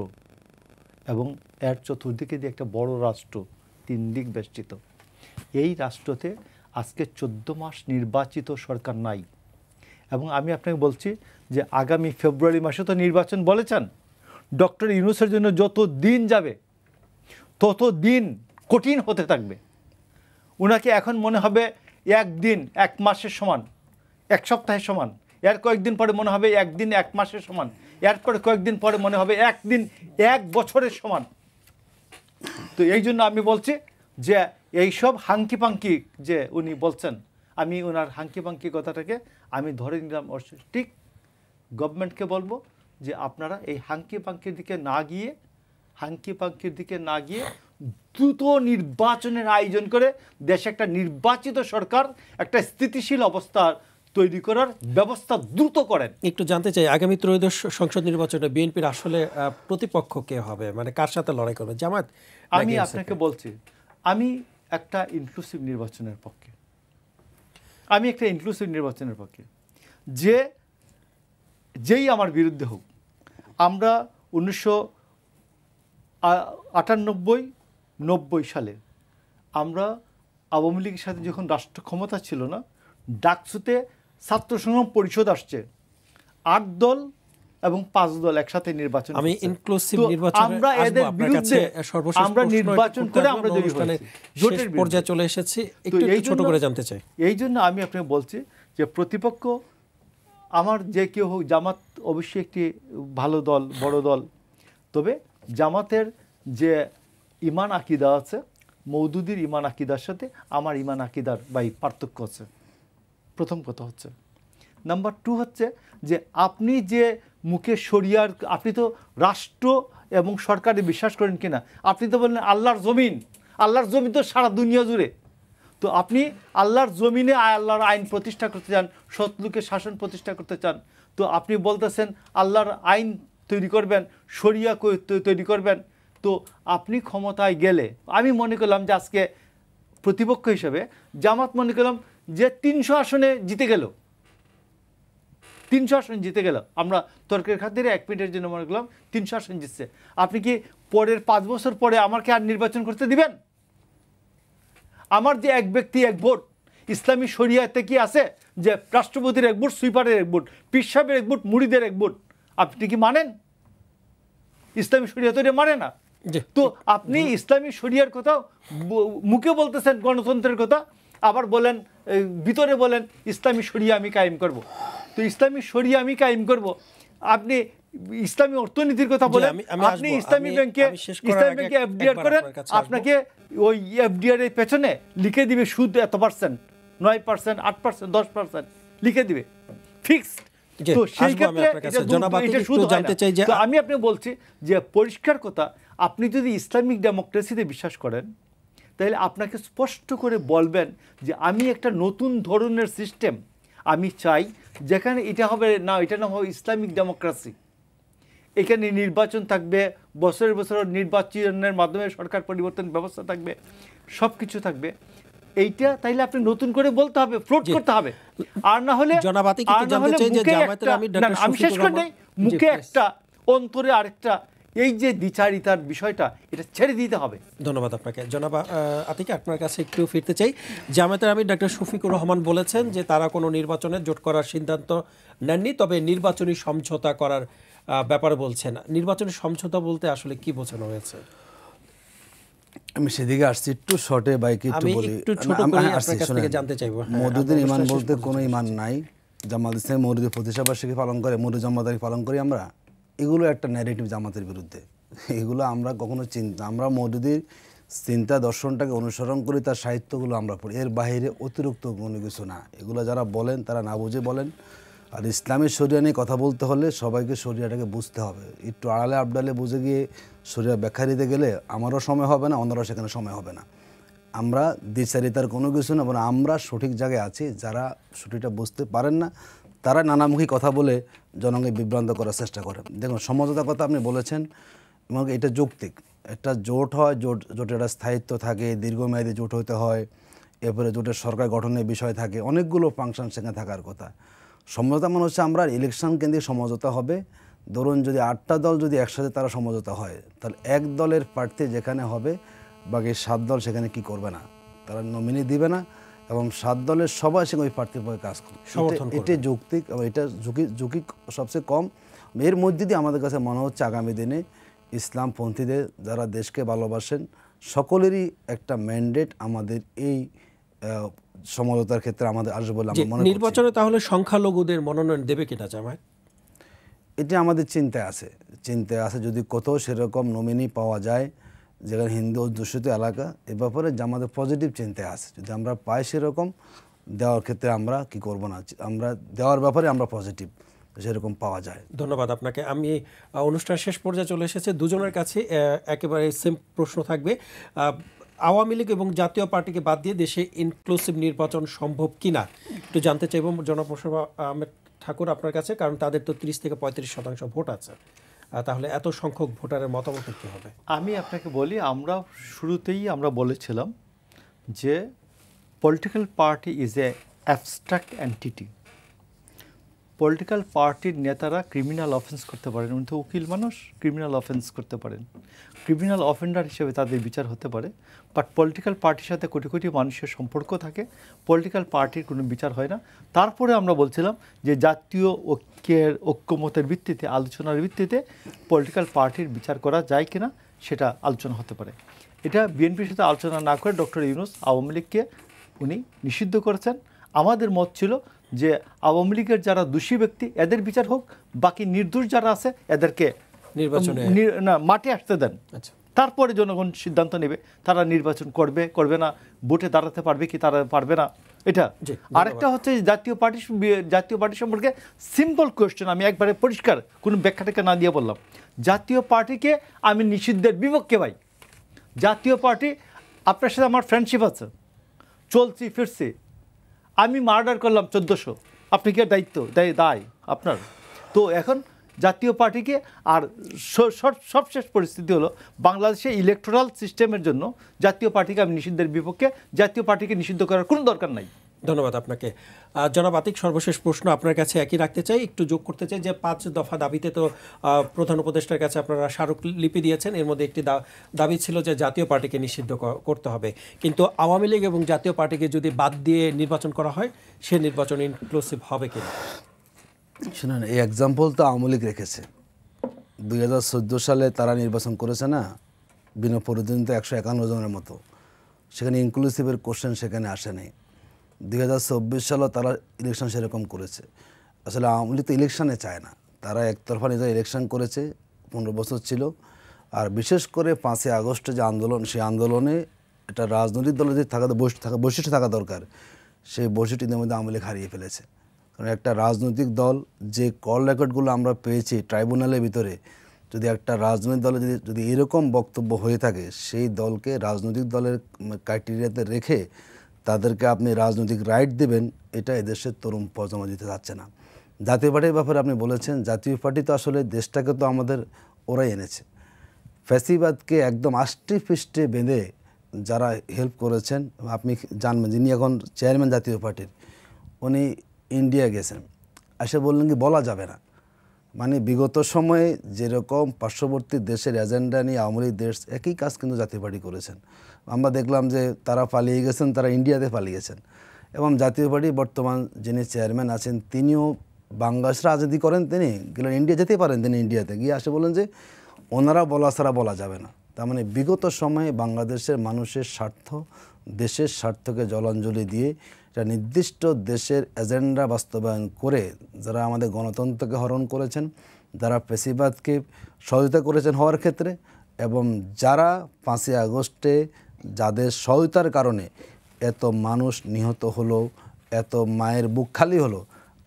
Speaker 2: এবং এর চতুর্দিকে যে একটা বড় রাষ্ট্র, 3 দিক বেষ্টিত, এই রাষ্ট্রতে আজকে 14 মাস নির্বাচিত সরকার নাই। এবং আমি আপনাকে বলছি যে আগামী ফেব্রুয়ারি মাসে তো নির্বাচন বলেছেন। ডক্টর ইউনূসের জন্য যত দিন যাবে তত দিন কঠিন হতে থাকবে। ওনাকে এখন মনে হবে একদিন 1 মাসের সমান, 1 সপ্তাহের সমান, এর কয়েকদিন পরে মনে হবে একদিন 1 মাসের সমান, এরপরে কয়েকদিন পরে মনে হবে একদিন 1 বছরের সমান। তো এই জন্য আমি বলছি যে এইসব হাঙ্কি পাঙ্কি যে উনি বলছেন, আমি ওনার হাঙ্কি পাঙ্কি কথাটাকে আমি ধরে নিলাম ঠিক। গভর্নমেন্টকে বলবো যে আপনারা এই হাঙ্কি পাঙ্কির দিকে না গিয়ে দ্রুত নির্বাচনের আয়োজন করে দেশে একটা নির্বাচিত সরকার, একটা স্থিতিশীল অবস্থা তৈরি করার ব্যবস্থা দ্রুত করেন।
Speaker 3: একটু জানতে চাই, আগামী ত্রয়োদশ সংসদ নির্বাচনে বিএনপির আসলে প্রতিপক্ষ কে হবে, মানে কার সাথে লড়াই করবে? জামাত?
Speaker 2: আমি আপনাকে বলছি, আমি একটা ইনক্লুসিভ নির্বাচনের পক্ষে। যেই আমার বিরুদ্ধে হোক, আমরা 1998-90 সালে আমরা আওয়ামী লীগের সাথে যখন রাষ্ট্র ক্ষমতা ছিল না, ডাকসুতে ছাত্র সংগ্রাম পরিষদ আসছে, 8 দল এবং 5 দল একসাথে নির্বাচন।
Speaker 3: আমি ইনক্লুসিভ নির্বাচনে
Speaker 2: আমরা এদের বিরুদ্ধে আমরা নির্বাচন করে আমরা জয়ী হয়েছি, জোটের
Speaker 3: পর্যায়ে চলে এসেছি। একটু ছোট করে জানতে চাই।
Speaker 2: এই জন্য আমি আপনাকে বলছি যে প্রতিপক্ষ আমার যে কেউ হোক, জামাত অবশ্যই একটি ভালো দল, বড় দল, তবে জামাতের যে ইমান আকিদা আছে, মওদুদির ইমান আকিদার সাথে আমার ইমান আকিদার পার্থক্য আছে, প্রথম কথা হচ্ছে। নাম্বার 2 হচ্ছে যে আপনি যে মুখে শরিয়ার, আপনি তো রাষ্ট্র এবং সরকারে বিশ্বাস করেন কিনা, আপনি তো বললেন আল্লাহর জমিন, আল্লাহর জমিন তো সারা দুনিয়া জুড়ে, তো আপনি আল্লাহর জমিনে আল্লাহর আইন প্রতিষ্ঠা করতে চান, সৎলোকের শাসন প্রতিষ্ঠা করতে চান, তো আপনি বলতেছেন আল্লাহর আইন তৈরি করবেন, শরিয়া তৈরি করবেন, তো আপনি ক্ষমতায় গেলে আমি মনে করলাম যে আজকে প্রতিপক্ষ হিসেবে জামাত মনে করলাম যে 300 আসনে জিতে গেল, 300 আসন জিতে গেল, আমরা তর্কের খাতিরে 1 মিনিটের জন্য মনে করলাম 300 আসন জিতছে। আপনি কি পরের 5 বছর পরে আমাকে আর নির্বাচন করতে দিবেন? আমার যে এক ব্যক্তি এক ভোট, ইসলামী শরিয়াতে কি আছে যে রাষ্ট্রপতির এক ভোট, সুইপারের এক ভোট, পীর সাহেবের এক ভোট, মুরিদের এক ভোট, আপনি কি মানেন? ইসলামী শরিয়া তো এটা মানে না। তো আপনি ইসলামী শরিয়ার কথা মুখে বলতেছেন, গণতন্ত্রের কথা, আবার বলেন ভিতরে বলেন ইসলামী শরিয়া আমি কায়েম করব। তো ইসলামী শরিয়া আমি কায়েম করব, আপনি ইসলামী অর্থনীতির কথা বলেন, আপনি ইসলামী ব্যাংকে এফডিআর করেন, আপনাকে ওই এফডিআর এর পেছনে লিখে দিবে সুদ এত %, 9%, 8%, 10% লিখে দিবে ফিক্সড। তো সেই ক্ষেত্রে আমি আপনাকে বলছি যে পরিষ্কার কথা, আপনি যদি ইসলামিক ডেমোক্রেসিতে বিশ্বাস করেন তাহলে আপনাকে স্পষ্ট করে বলবেন যে আমি একটা নতুন ধরনের সিস্টেম আমি চাই, যেখানে এটা হবে না, এটা না হবে ইসলামিক ডেমোক্রেসি, এখানে নির্বাচন থাকবে, বছরের বছর নির্বাচনের মাধ্যমে সরকার পরিবর্তন ব্যবস্থা থাকবে, সব কিছু থাকবে। এইটা তাইলে আপনি নতুন করে বলতে হবে, ফ্লোট করতে হবে, আর না হলে আমি শেষ করে নেই, মুখে একটা অন্তরে আরেকটা, এই যে দ্বিচারিতার বিষয়টা, এটা ছেড়ে দিতে হবে।
Speaker 3: ধন্যবাদ আপনাকে। জনাব আতিক, আপনার কাছে একটু ফিরতে চাই। জামায়াতের আমির ডক্টর শফিকুর রহমান বলেছেন যে তারা কোনো নির্বাচনে জোট করার সিদ্ধান্ত নেননি, তবে নির্বাচনী সমঝোতা করার ব্যাপারে বলছেন। নির্বাচনী সমঝোতা বলতে আসলে কি বোঝানো হয়েছে?
Speaker 1: আমি সেদিকে আসছি একটু শর্টে বাইকে একটু বলি,
Speaker 3: জানতে চাইবো।
Speaker 1: মওদুদের ইমান বলতে কোনো ইমান নাই। জামাত ইসলামী মওদুদের প্রতিষ্ঠাবার্ষিকী পালন করে, মওদুদ জামাতারি পালন করি আমরা, এগুলো একটা ন্যারেটিভ জামাতের বিরুদ্ধে। এগুলো আমরা কখনো আমরা মওদুদের চিন্তা দর্শনটাকে অনুসরণ করি, তার সাহিত্যগুলো আমরা পড়ি, এর বাইরে অতিরিক্ত কোনো কিছু না। এগুলো যারা বলেন তারা না বুঝে বলেন। আর ইসলামের শরিয়া নিয়ে কথা বলতে হলে সবাইকে শরিয়াটাকে বুঝতে হবে, একটু আড়ালে আবডালে বুঝে গিয়ে শরিয়া ব্যাখ্যা দিতে গেলে আমারও সময় হবে না, অন্যরাও সেখানে সময় হবে না। আমরা দ্বিচারিতার কোনো কিছু না, মানে আমরা সঠিক জায়গায় আছি। যারা সঠিকটা বুঝতে পারেন না তারা নানামুখী কথা বলে জনকে বিভ্রান্ত করার চেষ্টা করে। দেখুন, সমঝোতার কথা আপনি বলেছেন, এবং এটা যৌক্তিক। একটা জোট হয়, জোটের একটা স্থায়িত্ব থাকে, দীর্ঘমেয়াদী জোট হতে হয়, এরপরে জোটের সরকার গঠনের বিষয় থাকে, অনেকগুলো ফাংশন সেখানে থাকার কথা। সমঝোতা মানে হচ্ছে আমরা ইলেকশন কেন্দ্রিক সমঝোতা হবে। ধরুন যদি 8টা দল যদি একসাথে তারা সমঝোতা হয়, তাহলে এক দলের প্রার্থী যেখানে হবে বাকি 7 দল সেখানে কি করবে না, তারা নমিনি দিবে না, এবং 7 দলের সবাই সেখানে ওই প্রার্থীর পক্ষে কাজ করবে। এটাই যৌক্তিক এবং এটা ঝুঁকি সবচেয়ে কম। এর মধ্যে দিয়ে আমাদের কাছে মনে হচ্ছে আগামী দিনে ইসলামপন্থীদের যারা দেশকে ভালোবাসেন সকলেরই একটা ম্যান্ডেট আমাদের এই সমঝোতার ক্ষেত্রে আমাদের আসবে বলে আমরা মনে করি।
Speaker 3: নির্বাচনে তাহলে সংখ্যালঘুদের মনোনয়ন দেবে কিনা জামায়াত?
Speaker 1: এটা আমাদের চিন্তায় আছে যদি কোথাও সেরকম নমিনি পাওয়া যায় যেখানে হিন্দু অধ্যুষিত এলাকা, এ ব্যাপারে আমাদের পজিটিভ চিন্তায় আছে। যদি আমরা পাই সেরকম দেওয়ার ক্ষেত্রে আমরা কি করব না, আমরা দেওয়ার ব্যাপারে আমরা পজিটিভ সেরকম পাওয়া যায়।
Speaker 3: ধন্যবাদ আপনাকে। আমি অনুষ্ঠান শেষ পর্যায়ে চলে এসেছে, দুজনের কাছে একেবারে সেম প্রশ্ন থাকবে। আওয়ামী লীগ এবং জাতীয় পার্টিকে বাদ দিয়ে দেশে ইনক্লুসিভ নির্বাচন সম্ভব কিনা একটু জানতে চাইব জনাব মোশাররফ আহমেদ ঠাকুর আপনার কাছে, কারণ তাদের তো 30 থেকে 35% ভোট আছে, তাহলে এত সংখ্যক ভোটারের মতামত কী হবে?
Speaker 2: আমি আপনাকে বলি, আমরা শুরুতেই আমরা বলেছিলাম যে political party is a abstract entity. Political পার্টির নেতারা ক্রিমিনাল অফেন্স করতে পারেন, উনি তো উকিল মানুষ, ক্রিমিনাল অফেন্স করতে পারেন, ক্রিমিনাল অফেন্ডার হিসেবে তাদের বিচার হতে পারে। বাট পলিটিক্যাল পার্টির সাথে কোটি কোটি মানুষের সম্পর্ক থাকে, পলিটিক্যাল পার্টির কোনো বিচার হয় না। তারপরে আমরা বলছিলাম যে জাতীয় ঐক্যমতের ভিত্তিতে, আলোচনার ভিত্তিতে পলিটিক্যাল পার্টির বিচার করা যায় কিনা সেটা আলোচনা হতে পারে। এটা বিএনপির সাথে আলোচনা না করে ডক্টর ইউনূস আওয়ামী লীগকে উনি নিষিদ্ধ করেছেন। আমাদের মত ছিল যে আওয়ামী লীগের যারা দোষী ব্যক্তি এদের বিচার হোক, বাকি নির্দোষ যারা আছে এদেরকে
Speaker 3: নির্বাচনে
Speaker 2: মাঠে আসতে দেন, তারপরে জনগণ সিদ্ধান্ত নেবে তারা নির্বাচন করবে করবে না, ভোটে দাঁড়াতে পারবে কি তারা পারবে না। এটা আরেকটা হচ্ছে জাতীয় পার্টি সম্পর্কে সিম্পল কোয়েশ্চেন, আমি একবারে পরিষ্কার কোনো ব্যাখ্যাটাকে না দিয়ে বললাম, জাতীয় পার্টিকে আমি নিষিদ্ধের বিপক্ষে ভাই। জাতীয় পার্টি, আপনার সাথে আমার ফ্রেন্ডশিপ আছে, চলছি ফিরছি, আমি মার্ডার করলাম 1400, আপনি কি দায় আপনার? তো এখন জাতীয় পার্টিকে, আর সবশেষ পরিস্থিতি হলো বাংলাদেশে ইলেকটোরাল সিস্টেমের জন্য জাতীয় পার্টিকে আমি নিষিদ্ধের বিপক্ষে, জাতীয় পার্টিকে নিষিদ্ধ করার কোনো দরকার নাই।
Speaker 3: ধন্যবাদ আপনাকে। জনাব আতিক, সর্বশেষ প্রশ্ন আপনার কাছে একই রাখতে চাই, একটু যোগ করতে চাই যে 5 দফা দাবিতে তো প্রধান উপদেষ্টার কাছে আপনারা স্মারকলিপি দিয়েছেন, এর মধ্যে একটি দাবি ছিল যে জাতীয় পার্টিকে নিষিদ্ধ করতে হবে, কিন্তু আওয়ামী লীগ এবং জাতীয় পার্টিকে যদি বাদ দিয়ে নির্বাচন করা হয় সে নির্বাচন ইনক্লুসিভ হবে কিনা?
Speaker 1: শুনুন, এই এক্সাম্পল তো আওয়ামী লীগ রেখেছে। 2014 সালে তারা নির্বাচন করেছে না, বিনা প্রতিদ্বন্দ্বিতা 151 জনের মতো, সেখানে ইনক্লুসিভের কোশ্চেন সেখানে আসেনি। 2024 সালেও তারা ইলেকশন সেরকম করেছে। আসলে আওয়ামী লীগ তো ইলেকশনে চায় না, তারা একতরফা নিজেরা ইলেকশন করেছে, 15 বছর ছিল। আর বিশেষ করে 5ই আগস্টে যে আন্দোলন, সেই আন্দোলনে এটা রাজনৈতিক দলের যে বৈশিষ্ট্য থাকা দরকার, সেই বৈশিষ্ট্য ইতিমধ্যে আওয়ামী লীগ হারিয়ে ফেলেছে। কারণ একটা রাজনৈতিক দল, যে কল রেকর্ডগুলো আমরা পেয়েছি ট্রাইব্যুনালের ভিতরে, যদি একটা রাজনৈতিক দলে যদি এরকম বক্তব্য হয়ে থাকে, সেই দলকে রাজনৈতিক দলের ক্রাইটেরিয়াতে রেখে তাদেরকে আপনি রাজনৈতিক রাইট দেবেন, এটা এদেশের তরুণ প্রজন্ম দিতে যাচ্ছে না। জাতীয় পার্টির ব্যাপারে আপনি বলেছেন, জাতীয় পার্টি তো আসলে দেশটাকে তো আমাদের ওরাই এনেছে। ফ্যাসিবাদকে একদম আষ্টে পৃষ্ঠে বেঁধে যারা হেল্প করেছেন, আপনি জানবেন যিনি এখন চেয়ারম্যান জাতীয় পার্টির, উনি ইন্ডিয়া গেছেন, এসে বললেন কি বলা যাবে না। মানে বিগত সময়ে যেরকম পার্শ্ববর্তী দেশের এজেন্ডা নিয়ে আওয়ামী লীগ দেশ একই কাজ কিন্তু জাতীয় পার্টি করেছেন। আমরা দেখলাম যে তারা পালিয়ে গেছেন, তারা ইন্ডিয়াতে পালিয়েছেন। এবং জাতীয় পার্টি বর্তমান যিনি চেয়ারম্যান আছেন, তিনিও বাংলাদেশ রাজনীতি করেন, তিনি গেলেন ইন্ডিয়া, যেতে পারেন তিনি ইন্ডিয়াতে গিয়ে আসে বলেন যে ওনারা বলা ছাড়া বলা যাবে না। তার মানে বিগত সময়ে বাংলাদেশের মানুষের স্বার্থ, দেশের স্বার্থকে জলাঞ্জলি দিয়ে একটা নির্দিষ্ট দেশের এজেন্ডা বাস্তবায়ন করে যারা আমাদের গণতন্ত্রকে হরণ করেছেন, যারা ফ্যাসিবাদকে সহযোগিতা করেছেন হওয়ার ক্ষেত্রে, এবং যারা 5ই আগস্টে যাদের সহায়তার কারণে এত মানুষ নিহত হলো, এত মায়ের বুক খালি হলো,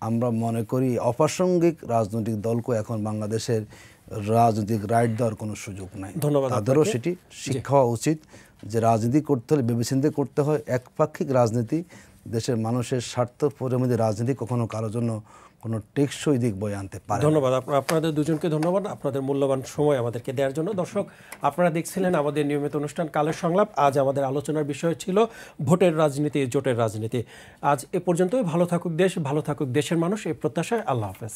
Speaker 1: আমরা মনে করি অপ্রাসঙ্গিক রাজনৈতিক দলকে এখন বাংলাদেশের রাজনৈতিক রাইট দেওয়ার কোনো সুযোগ নাই। তাদেরও সেটি শিক্ষা হওয়া উচিত যে রাজনীতি করতে হলে ভেবেচিন্তে করতে হয়। একপাক্ষিক রাজনীতি, দেশের মানুষের স্বার্থ পরিমিতি রাজনীতি কখনো কারোর জন্য কোনো টেকসই দিক বয়ে আনতে পারে।
Speaker 3: ধন্যবাদ আপনাদের দুজনকে, ধন্যবাদ আপনাদের মূল্যবান সময় আমাদেরকে দেওয়ার জন্য। দর্শক, আপনারা দেখছিলেন আমাদের নিয়মিত অনুষ্ঠান কালের সংলাপ। আজ আমাদের আলোচনার বিষয় ছিল ভোটের রাজনীতি, জোটের রাজনীতি। আজ এ পর্যন্তই। ভালো থাকুক দেশ, ভালো থাকুক দেশের মানুষ, এই প্রত্যাশায় আল্লাহ হাফেজ।